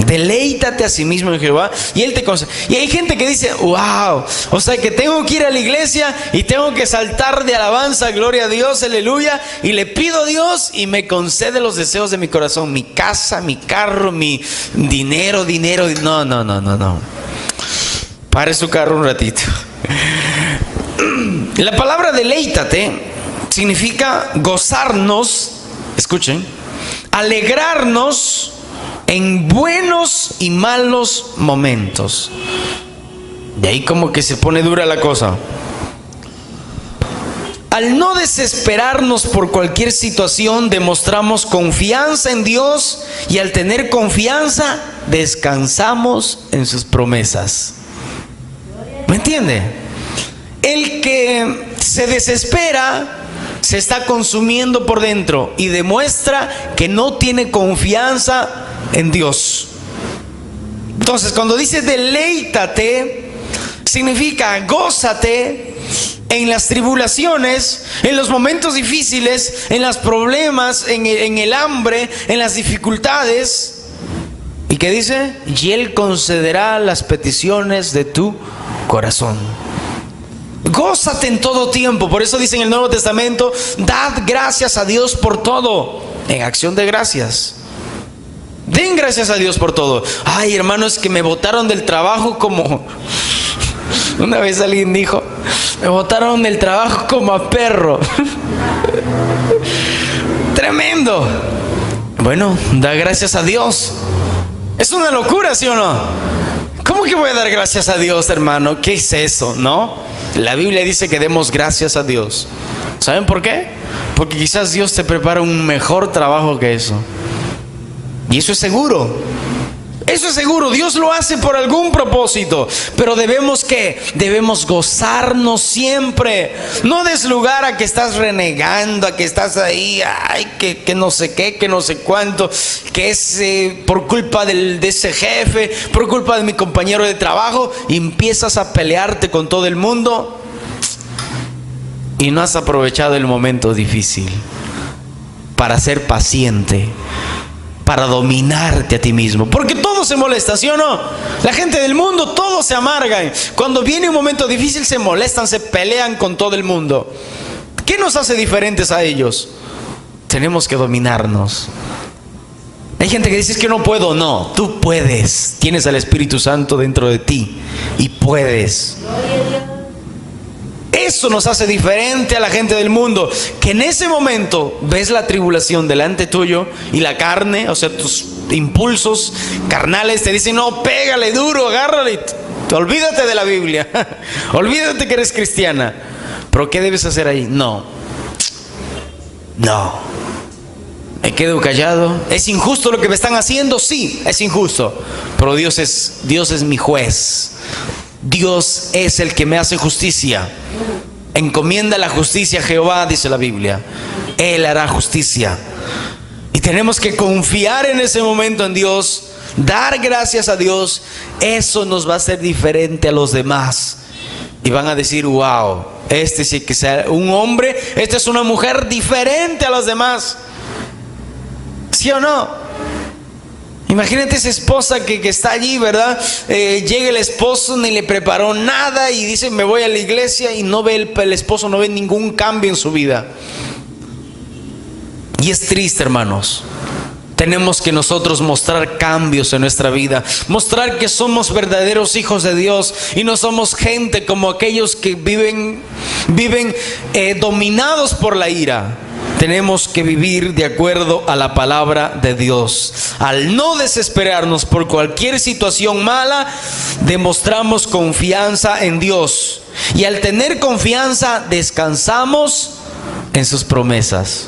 Deleítate a sí mismo en Jehová y Él te concede. Y hay gente que dice, wow, o sea que tengo que ir a la iglesia y tengo que saltar de alabanza, gloria a Dios, aleluya, y le pido a Dios y me concede los deseos de mi corazón, mi casa, mi carro, mi dinero. No. Pare su carro un ratito. La palabra deleítate significa gozarnos, escuchen, alegrarnos en buenos y malos momentos. Y ahí como que se pone dura la cosa. Al no desesperarnos por cualquier situación, demostramos confianza en Dios, y al tener confianza, descansamos en sus promesas. ¿Me entiende? El que se desespera se está consumiendo por dentro y demuestra que no tiene confianza en Dios. Entonces, cuando dice deleítate, significa gózate en las tribulaciones, en los momentos difíciles, en los problemas, en el hambre, en las dificultades. ¿Y qué dice? Y Él concederá las peticiones de tu corazón. Gózate en todo tiempo. Por eso dice en el Nuevo Testamento: dad gracias a Dios por todo, en acción de gracias. Den gracias a Dios por todo. Ay, hermanos, que me botaron del trabajo como... Una vez alguien dijo: me botaron del trabajo como a perro. Tremendo. Bueno, da gracias a Dios. Es una locura, ¿sí o no? ¿Cómo que voy a dar gracias a Dios, hermano? ¿Qué es eso? ¿No? La Biblia dice que demos gracias a Dios. ¿Saben por qué? Porque quizás Dios te prepara un mejor trabajo que eso. Y eso es seguro. Eso es seguro. Dios lo hace por algún propósito. Pero debemos gozarnos siempre. No des lugar a que estás renegando, a que estás ahí, ay, que no sé qué, que no sé cuánto, que es por culpa de ese jefe, por culpa de mi compañero de trabajo, y empiezas a pelearte con todo el mundo y no has aprovechado el momento difícil para ser paciente, para dominarte a ti mismo. Porque todo se molesta, ¿sí o no? La gente del mundo, todos se amargan. Cuando viene un momento difícil se molestan, se pelean con todo el mundo. ¿Qué nos hace diferentes a ellos? Tenemos que dominarnos. Hay gente que dice: es que no puedo. No, tú puedes. Tienes al Espíritu Santo dentro de ti y puedes. Eso nos hace diferente a la gente del mundo, que en ese momento ves la tribulación delante tuyo y la carne, o sea, tus impulsos carnales te dicen: no, pégale duro, agárrale, olvídate de la Biblia, olvídate que eres cristiana. Pero ¿qué debes hacer ahí? No, me quedo callado. ¿Es injusto lo que me están haciendo? Sí, es injusto, pero Dios es mi juez. Dios es el que me hace justicia. Encomienda la justicia a Jehová, dice la Biblia. Él hará justicia. Y tenemos que confiar en ese momento en Dios, dar gracias a Dios. Eso nos va a hacer diferente a los demás. Y van a decir: wow, este sí que sea un hombre, esta es una mujer diferente a los demás. ¿Sí o no? Imagínate esa esposa que está allí, ¿verdad? Llega el esposo, ni le preparó nada y dice: me voy a la iglesia, y no ve el esposo no ve ningún cambio en su vida. Y es triste, hermanos. Tenemos que nosotros mostrar cambios en nuestra vida, mostrar que somos verdaderos hijos de Dios y no somos gente como aquellos que viven dominados por la ira. Tenemos que vivir de acuerdo a la palabra de Dios. Al no desesperarnos por cualquier situación mala, demostramos confianza en Dios. Y al tener confianza, descansamos en sus promesas.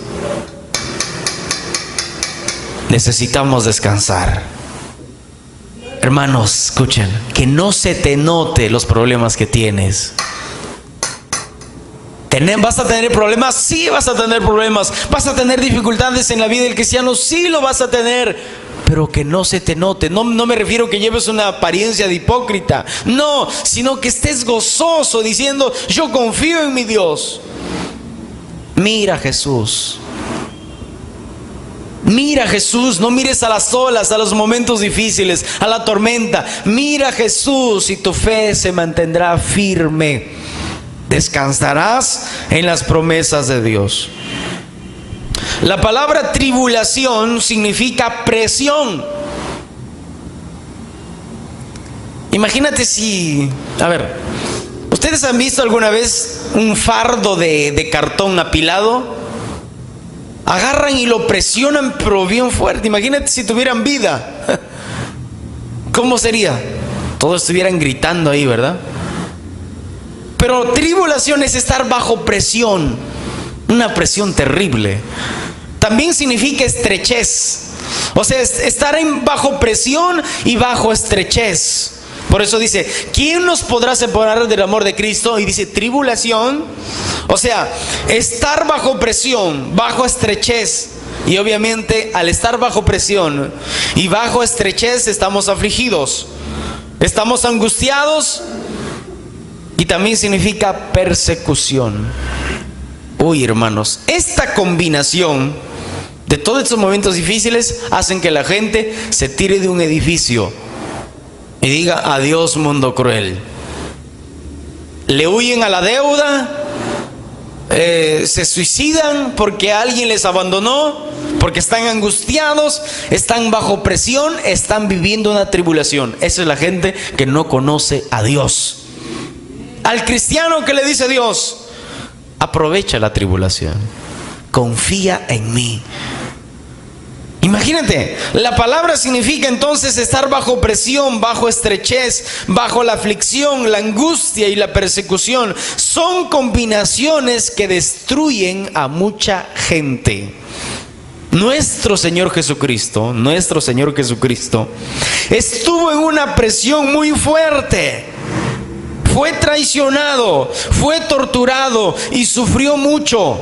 Necesitamos descansar. Hermanos, escuchen, que no se te note los problemas que tienes. ¿Vas a tener problemas? Sí, vas a tener problemas. ¿Vas a tener dificultades en la vida del cristiano? Sí, lo vas a tener. Pero que no se te note. No me refiero que lleves una apariencia de hipócrita. No, sino que estés gozoso diciendo: yo confío en mi Dios. Mira a Jesús. Mira a Jesús. No mires a las olas, a los momentos difíciles, a la tormenta. Mira a Jesús y tu fe se mantendrá firme. Descansarás en las promesas de Dios. La palabra tribulación significa presión. Imagínate si, ¿ustedes han visto alguna vez un fardo de cartón apilado? agarran y lo presionan pero bien fuerte. Imagínate si tuvieran vida. ¿Cómo sería? Todos estuvieran gritando ahí, ¿verdad? Pero tribulación es estar bajo presión, una presión terrible. También significa estrechez. O sea, estar bajo presión y bajo estrechez. Por eso dice, ¿quién nos podrá separar del amor de Cristo? Y dice, tribulación. O sea, estar bajo presión, bajo estrechez. Y obviamente al estar bajo presión y bajo estrechez estamos afligidos, estamos angustiados. Y también significa persecución. Uy, hermanos, esta combinación de todos estos momentos difíciles hacen que la gente se tire de un edificio y diga, adiós mundo cruel. Le huyen a la deuda, se suicidan porque alguien les abandonó, porque están angustiados, están bajo presión, están viviendo una tribulación. Esa es la gente que no conoce a Dios. Al cristiano que le dice Dios, aprovecha la tribulación, confía en mí. Imagínate, la palabra significa entonces estar bajo presión, bajo estrechez, bajo la aflicción, la angustia y la persecución. Son combinaciones que destruyen a mucha gente. Nuestro Señor Jesucristo estuvo en una presión muy fuerte. Fue traicionado, fue torturado y sufrió mucho.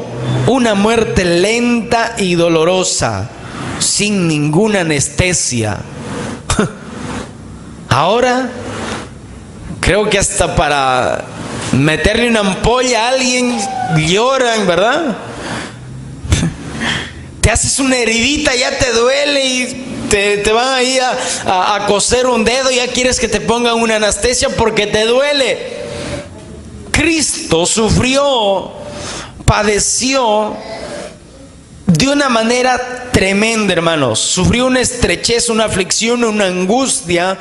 Una muerte lenta y dolorosa, sin ninguna anestesia. Ahora, creo que hasta para meterle una ampolla a alguien lloran, ¿verdad? Te haces una heridita, ya te duele y te van ahí a coser un dedo, ya quieres que te pongan una anestesia porque te duele. Cristo sufrió, padeció de una manera tremenda, hermanos. Sufrió una estrechez, una aflicción, una angustia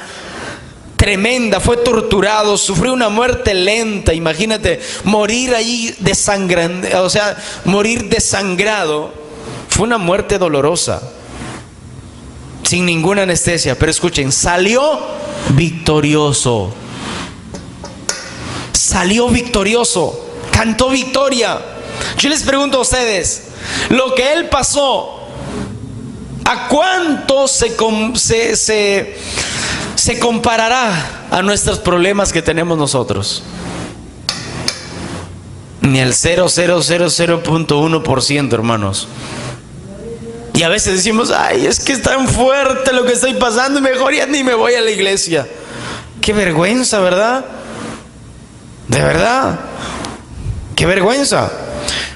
tremenda. Fue torturado, sufrió una muerte lenta. Imagínate, morir ahí desangrando, o sea, morir desangrado. Fue una muerte dolorosa, sin ninguna anestesia. Pero escuchen, salió victorioso. Salió victorioso, cantó victoria. Yo les pregunto a ustedes, lo que él pasó, ¿a cuánto se comparará a nuestros problemas que tenemos nosotros? Ni el 0,000.1%, hermanos. Y a veces decimos, ay, es que es tan fuerte lo que estoy pasando, mejor ya ni me voy a la iglesia. Qué vergüenza, ¿verdad? De verdad, qué vergüenza.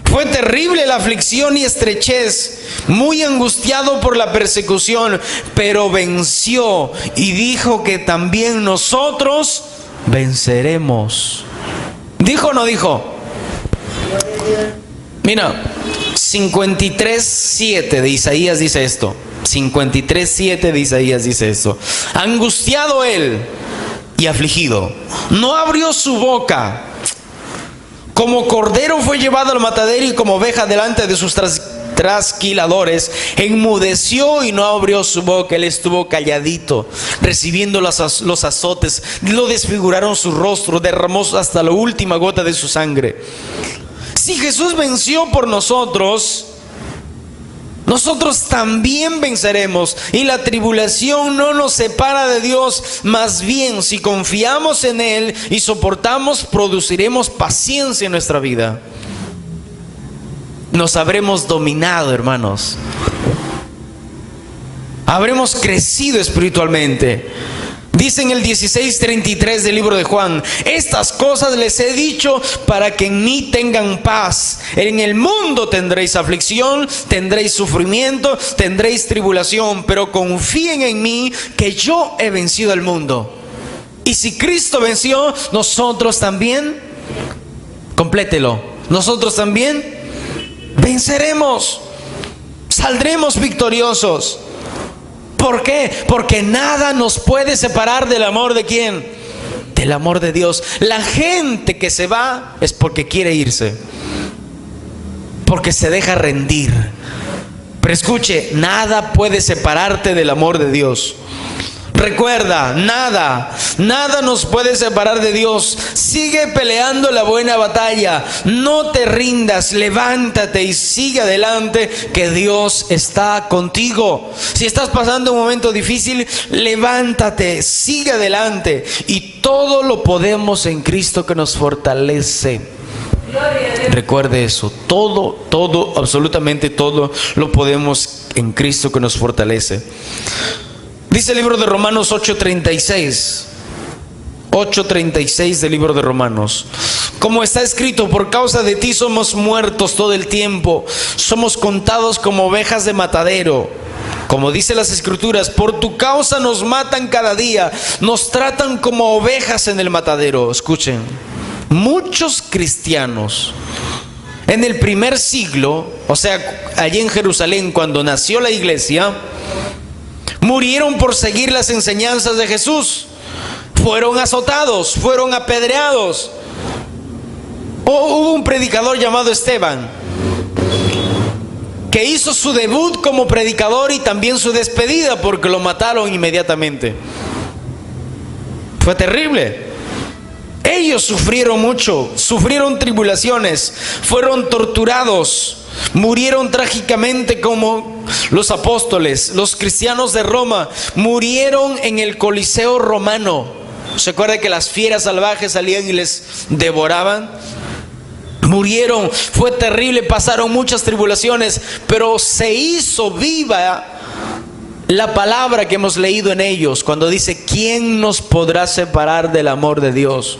Fue terrible la aflicción y estrechez, muy angustiado por la persecución, pero venció y dijo que también nosotros venceremos. ¿Dijo o no dijo? Mira, 53:7 de Isaías dice esto. 53:7 de Isaías dice esto. Angustiado él y afligido, no abrió su boca. Como cordero fue llevado al matadero y como oveja delante de sus trasquiladores, enmudeció y no abrió su boca. Él estuvo calladito, recibiendo los azotes, lo desfiguraron su rostro, derramó hasta la última gota de su sangre. Si Jesús venció por nosotros, nosotros también venceremos, y la tribulación no nos separa de Dios. Más bien, si confiamos en Él y soportamos, produciremos paciencia en nuestra vida. Nos habremos dominado, hermanos. Habremos crecido espiritualmente. Dice en el 16:33 del libro de Juan: estas cosas les he dicho para que en mí tengan paz. En el mundo tendréis aflicción, tendréis sufrimiento, tendréis tribulación, pero confíen en mí que yo he vencido al mundo. Y si Cristo venció, nosotros también, complételo, nosotros también venceremos, saldremos victoriosos. ¿Por qué? Porque nada nos puede separar del amor de ¿quién? Del amor de Dios. La gente que se va es porque quiere irse, porque se deja rendir, Pero escuche, nada puede separarte del amor de Dios. Recuerda, nada nos puede separar de Dios. Sigue peleando la buena batalla. No te rindas, levántate y sigue adelante, que Dios está contigo. Si estás pasando un momento difícil, levántate, sigue adelante. Y todo lo podemos en Cristo que nos fortalece. Recuerde eso, todo, absolutamente todo lo podemos en Cristo que nos fortalece. Dice el libro de Romanos 8:36 del libro de Romanos: como está escrito, por causa de ti somos muertos todo el tiempo, somos contados como ovejas de matadero. Como dice las Escrituras, por tu causa nos matan cada día, nos tratan como ovejas en el matadero. Escuchen, muchos cristianos en el primer siglo, o sea, allí en Jerusalén, cuando nació la iglesia, murieron por seguir las enseñanzas de Jesús. Fueron azotados, fueron apedreados. Hubo un predicador llamado Esteban, que hizo su debut como predicador y también su despedida, porque lo mataron inmediatamente. Fue terrible. Ellos sufrieron mucho, sufrieron tribulaciones, fueron torturados, murieron trágicamente como los apóstoles. Los cristianos de Roma murieron en el Coliseo romano. ¿Se acuerda que las fieras salvajes salían y les devoraban? Murieron, fue terrible, pasaron muchas tribulaciones, pero se hizo viva la palabra que hemos leído en ellos, cuando dice: ¿quién nos podrá separar del amor de Dios?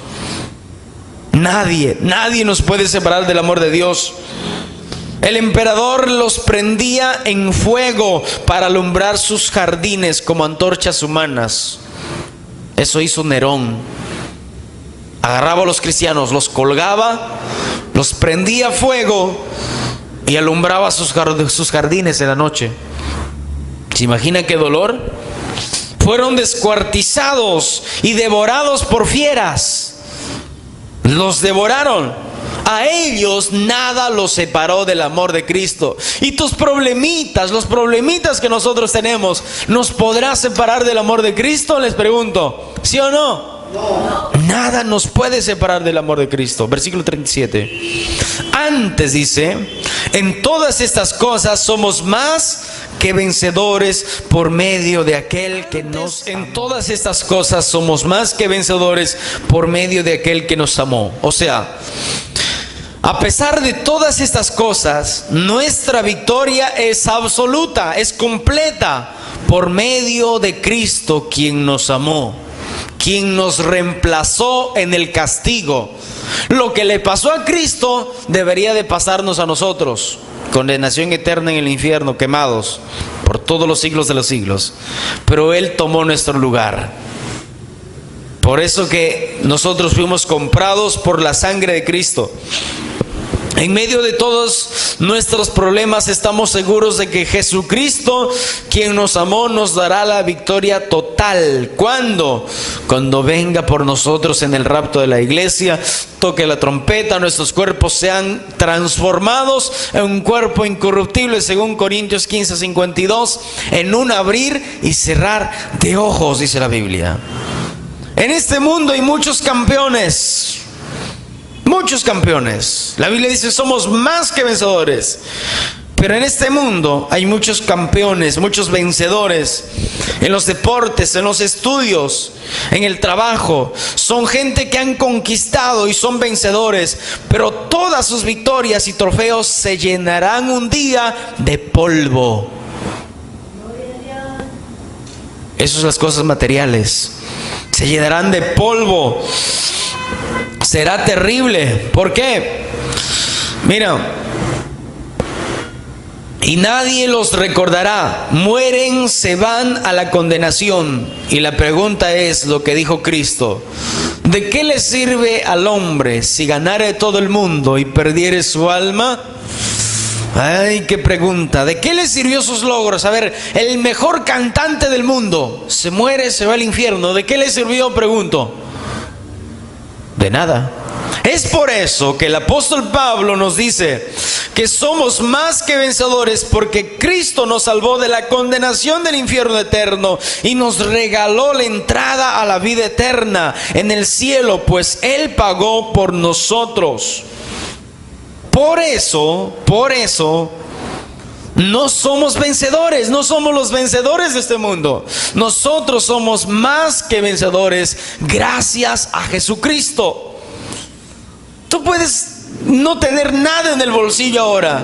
Nadie nos puede separar del amor de Dios. El emperador los prendía en fuego para alumbrar sus jardines como antorchas humanas. Eso hizo Nerón. Agarraba a los cristianos, los colgaba, los prendía a fuego y alumbraba sus jardines en la noche. ¿Se imagina qué dolor? Fueron descuartizados y devorados por fieras. Los devoraron. A ellos nada los separó del amor de Cristo. Y tus problemitas, los problemitas que nosotros tenemos, ¿nos podrá separar del amor de Cristo? Les pregunto, ¿sí o no? No. Nada nos puede separar del amor de Cristo. Versículo 37. Antes dice: en todas estas cosas somos más que vencedores por medio de aquel que nos amó. En todas estas cosas somos más que vencedores por medio de aquel que nos amó. O sea, a pesar de todas estas cosas, nuestra victoria es absoluta, es completa, por medio de Cristo, quien nos amó, quien nos reemplazó en el castigo. Lo que le pasó a Cristo debería de pasarnos a nosotros: condenación eterna en el infierno, quemados por todos los siglos de los siglos. Pero Él tomó nuestro lugar. Por eso que nosotros fuimos comprados por la sangre de Cristo. En medio de todos nuestros problemas, estamos seguros de que Jesucristo, quien nos amó, nos dará la victoria total. ¿Cuándo? Cuando venga por nosotros en el rapto de la iglesia, toque la trompeta, nuestros cuerpos sean transformados en un cuerpo incorruptible, según Corintios 15:52, en un abrir y cerrar de ojos, dice la Biblia. En este mundo hay muchos campeones. Muchos campeones. La Biblia dice: somos más que vencedores. Pero en este mundo hay muchos campeones, muchos vencedores. En los deportes, en los estudios, en el trabajo. Son gente que han conquistado y son vencedores. Pero todas sus victorias y trofeos se llenarán un día de polvo. Esas son las cosas materiales. Se llenarán de polvo. Será terrible. ¿Por qué? Mira, y nadie los recordará. Mueren, se van a la condenación. Y la pregunta es lo que dijo Cristo: ¿de qué le sirve al hombre si ganare todo el mundo y perdiere su alma? Ay, qué pregunta. ¿De qué le sirvió sus logros? A ver, el mejor cantante del mundo se muere, se va al infierno. ¿De qué le sirvió? Pregunto. De nada. Es por eso que el apóstol Pablo nos dice que somos más que vencedores, porque Cristo nos salvó de la condenación del infierno eterno y nos regaló la entrada a la vida eterna en el cielo, pues Él pagó por nosotros. Por eso, no somos vencedores, no somos los vencedores de este mundo. Nosotros somos más que vencedores gracias a Jesucristo. Tú puedes no tener nada en el bolsillo ahora,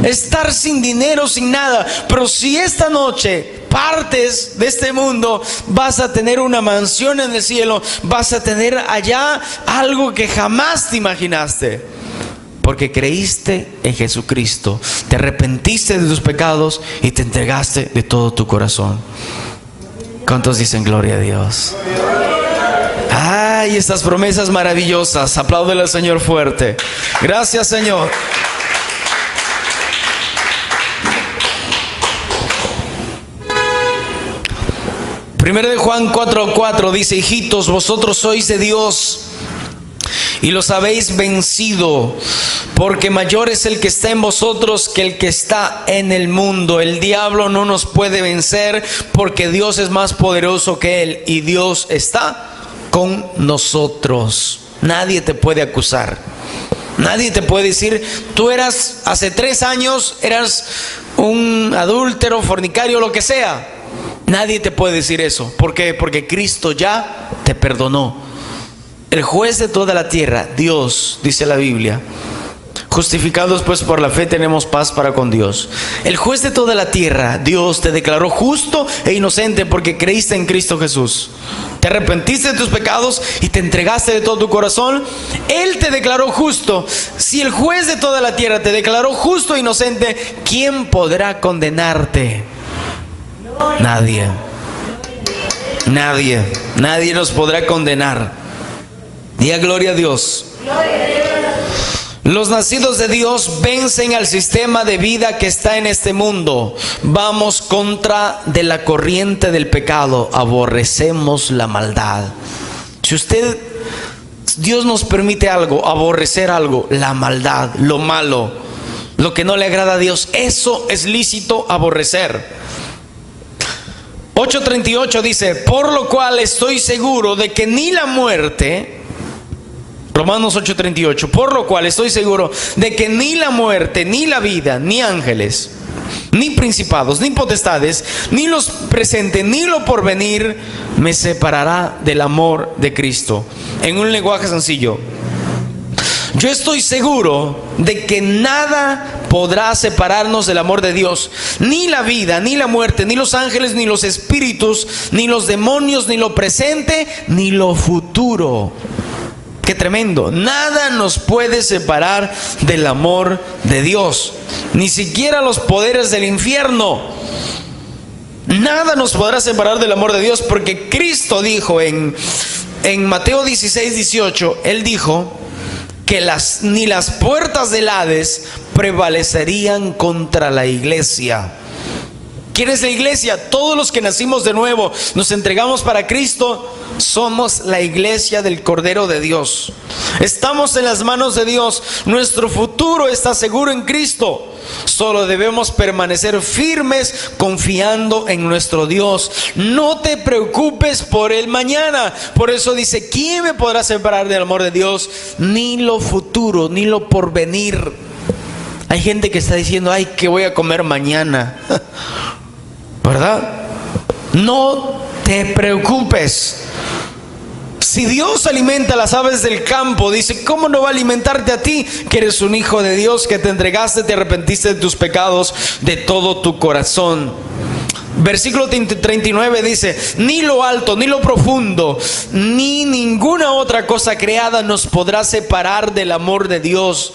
estar sin dinero, sin nada, pero si esta noche partes de este mundo, vas a tener una mansión en el cielo, vas a tener allá algo que jamás te imaginaste, porque creíste en Jesucristo, te arrepentiste de tus pecados y te entregaste de todo tu corazón. ¿Cuántos dicen gloria a Dios? Ay, estas promesas maravillosas. Apláudele al Señor fuerte. Gracias, Señor. Primero de Juan 4:4 dice: hijitos, vosotros sois de Dios y los habéis vencido, porque mayor es el que está en vosotros que el que está en el mundo. El diablo no nos puede vencer, porque Dios es más poderoso que él y Dios está con nosotros. Nadie te puede acusar, nadie te puede decir: tú eras hace 3 años, eras un adúltero, fornicario, lo que sea. Nadie te puede decir eso. ¿Por qué? Porque Cristo ya te perdonó. El juez de toda la tierra, Dios, dice la Biblia: justificados pues por la fe tenemos paz para con Dios. El juez de toda la tierra, Dios, te declaró justo e inocente porque creíste en Cristo Jesús. Te arrepentiste de tus pecados y te entregaste de todo tu corazón. Él te declaró justo. Si el juez de toda la tierra te declaró justo e inocente, ¿quién podrá condenarte? Nadie. Nadie nos podrá condenar. Diga gloria a Dios. Los nacidos de Dios vencen al sistema de vida que está en este mundo. Vamos contra de la corriente del pecado. Aborrecemos la maldad. Si Dios nos permite algo, aborrecer algo, la maldad, lo malo, lo que no le agrada a Dios, eso es lícito aborrecer. 8:38 dice: por lo cual estoy seguro de que ni la muerte, Romanos 8:38, por lo cual estoy seguro de que ni la muerte, ni la vida, ni ángeles, ni principados, ni potestades, ni los presentes, ni lo porvenir, me separará del amor de Cristo. En un lenguaje sencillo, yo estoy seguro de que nada podrá separarnos del amor de Dios. Ni la vida, ni la muerte, ni los ángeles, ni los espíritus, ni los demonios, ni lo presente, ni lo futuro. Qué tremendo. Nada nos puede separar del amor de Dios. Ni siquiera los poderes del infierno. Nada nos podrá separar del amor de Dios, porque Cristo dijo en Mateo 16:18, Él dijo que ni las puertas del Hades prevalecerían contra la iglesia. ¿Quién es la iglesia? Todos los que nacimos de nuevo, nos entregamos para Cristo, somos la iglesia del Cordero de Dios. Estamos en las manos de Dios. Nuestro futuro está seguro en Cristo. Solo debemos permanecer firmes confiando en nuestro Dios. No te preocupes por el mañana. Por eso dice: ¿quién me podrá separar del amor de Dios? Ni lo futuro, ni lo porvenir. Hay gente que está diciendo: ay, ¿qué voy a comer mañana? ¿Verdad? No te preocupes. Si Dios alimenta a las aves del campo, dice, ¿cómo no va a alimentarte a ti, que eres un hijo de Dios, que te entregaste, te arrepentiste de tus pecados de todo tu corazón? Versículo 39 dice: ni lo alto, ni lo profundo, ni ninguna otra cosa creada nos podrá separar del amor de Dios,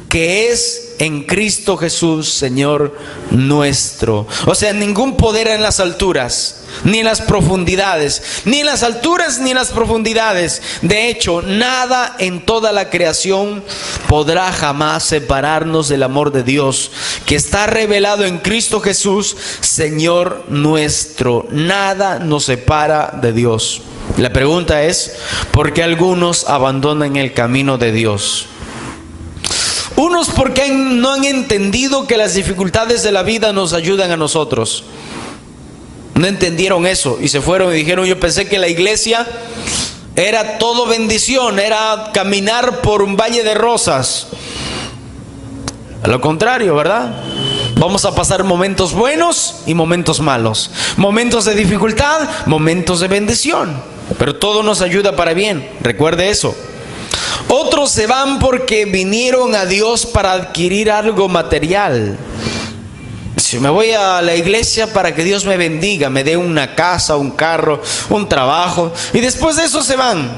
que es en Cristo Jesús, Señor nuestro. O sea, ningún poder en las alturas, ni en las profundidades, ni en las alturas, ni en las profundidades. De hecho, nada en toda la creación podrá jamás separarnos del amor de Dios, que está revelado en Cristo Jesús, Señor nuestro. Nada nos separa de Dios. La pregunta es, ¿por qué algunos abandonan el camino de Dios? Unos porque no han entendido que las dificultades de la vida nos ayudan a nosotros. No entendieron eso y se fueron y dijeron: yo pensé que la iglesia era todo bendición, era caminar por un valle de rosas. A lo contrario, ¿verdad? Vamos a pasar momentos buenos y momentos malos, momentos de dificultad, momentos de bendición, pero todo nos ayuda para bien, recuerde eso. Otros se van porque vinieron a Dios para adquirir algo material. Si me voy a la iglesia para que Dios me bendiga, me dé una casa, un carro, un trabajo, y después de eso se van.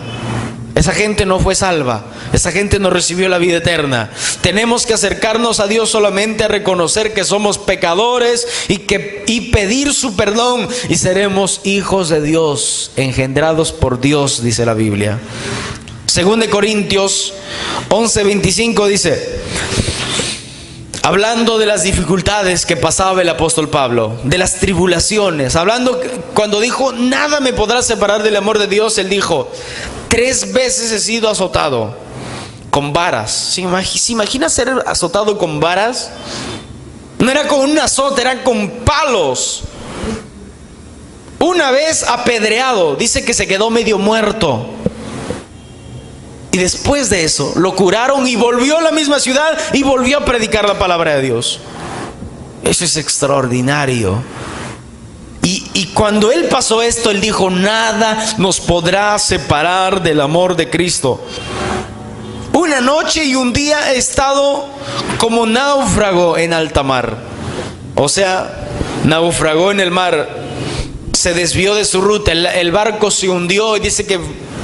Esa gente no fue salva, esa gente no recibió la vida eterna. Tenemos que acercarnos a Dios solamente a reconocer que somos pecadores y pedir su perdón, y seremos hijos de Dios, engendrados por Dios, dice la Biblia. 2 Corintios 11:25 dice, hablando de las dificultades que pasaba el apóstol Pablo, de las tribulaciones, cuando dijo: nada me podrá separar del amor de Dios, él dijo: 3 veces he sido azotado con varas. ¿Se imagina ser azotado con varas? No era con un azote, era con palos. Una vez apedreado, dice que se quedó medio muerto. Y después de eso lo curaron y volvió a la misma ciudad y volvió a predicar la palabra de Dios. Eso es extraordinario. Y cuando él pasó esto, él dijo: nada nos podrá separar del amor de Cristo. Una noche y un día he estado como náufrago en alta mar. O sea, naufragó en el mar, se desvió de su ruta, el barco se hundió y dice que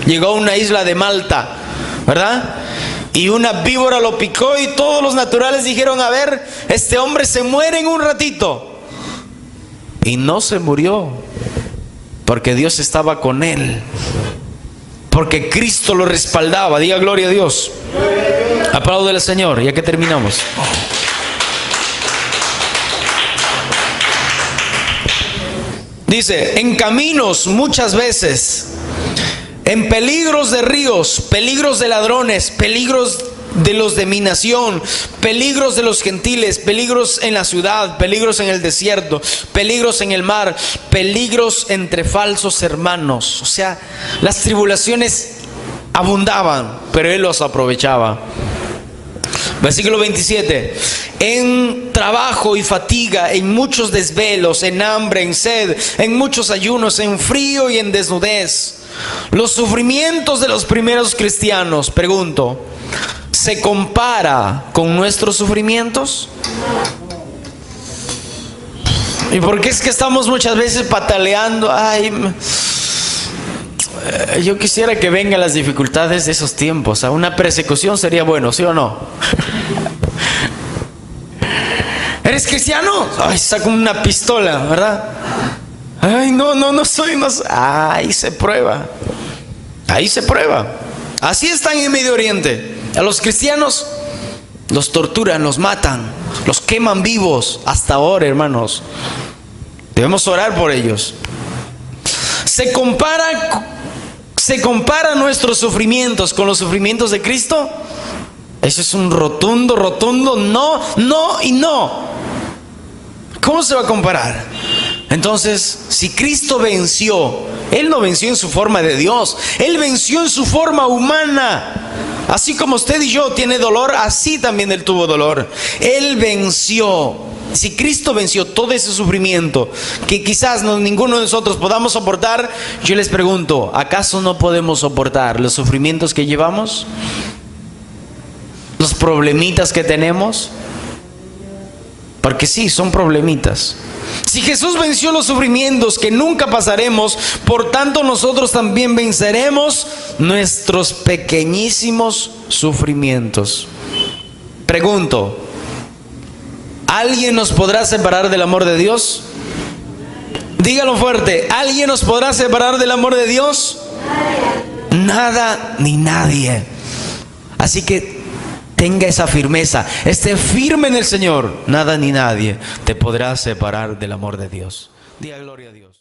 llegó a una isla de Malta, ¿verdad? Y una víbora lo picó y todos los naturales dijeron: a ver, este hombre se muere en un ratito. Y no se murió, porque Dios estaba con él, porque Cristo lo respaldaba. Diga gloria a Dios. Apláudele al Señor, ya que terminamos. Dice: en caminos muchas veces, en peligros de ríos, peligros de ladrones, peligros de los de mi nación, peligros de los gentiles, peligros en la ciudad, peligros en el desierto, peligros en el mar, peligros entre falsos hermanos. O sea, las tribulaciones abundaban, pero él los aprovechaba. Versículo 27. En trabajo y fatiga, en muchos desvelos, en hambre, en sed, en muchos ayunos, en frío y en desnudez. Los sufrimientos de los primeros cristianos, pregunto, ¿se compara con nuestros sufrimientos? ¿Y por qué es que estamos muchas veces pataleando? Ay, yo quisiera que vengan las dificultades de esos tiempos. A una persecución sería bueno, ¿sí o no? ¿Eres cristiano? Ay, saco una pistola, ¿verdad? Ay, no soy. Ahí se prueba. Ahí se prueba. Así están en Medio Oriente. A los cristianos los torturan, los matan, los queman vivos. Hasta ahora, hermanos, debemos orar por ellos. ¿Se compara nuestros sufrimientos con los sufrimientos de Cristo? Eso es un rotundo no y no. ¿Cómo se va a comparar? Entonces, si Cristo venció, Él no venció en su forma de Dios, Él venció en su forma humana. Así como usted y yo tiene dolor, así también Él tuvo dolor. Él venció. Si Cristo venció todo ese sufrimiento que quizás ninguno de nosotros podamos soportar, yo les pregunto, ¿acaso no podemos soportar los sufrimientos que llevamos? ¿Los problemitas que tenemos? Porque sí, son problemitas. Si Jesús venció los sufrimientos que nunca pasaremos, por tanto nosotros también venceremos nuestros pequeñísimos sufrimientos. Pregunto, ¿alguien nos podrá separar del amor de Dios? Dígalo fuerte, ¿alguien nos podrá separar del amor de Dios? Nada ni nadie. Así que tenga esa firmeza, esté firme en el Señor. Nada ni nadie te podrá separar del amor de Dios. Diga gloria a Dios.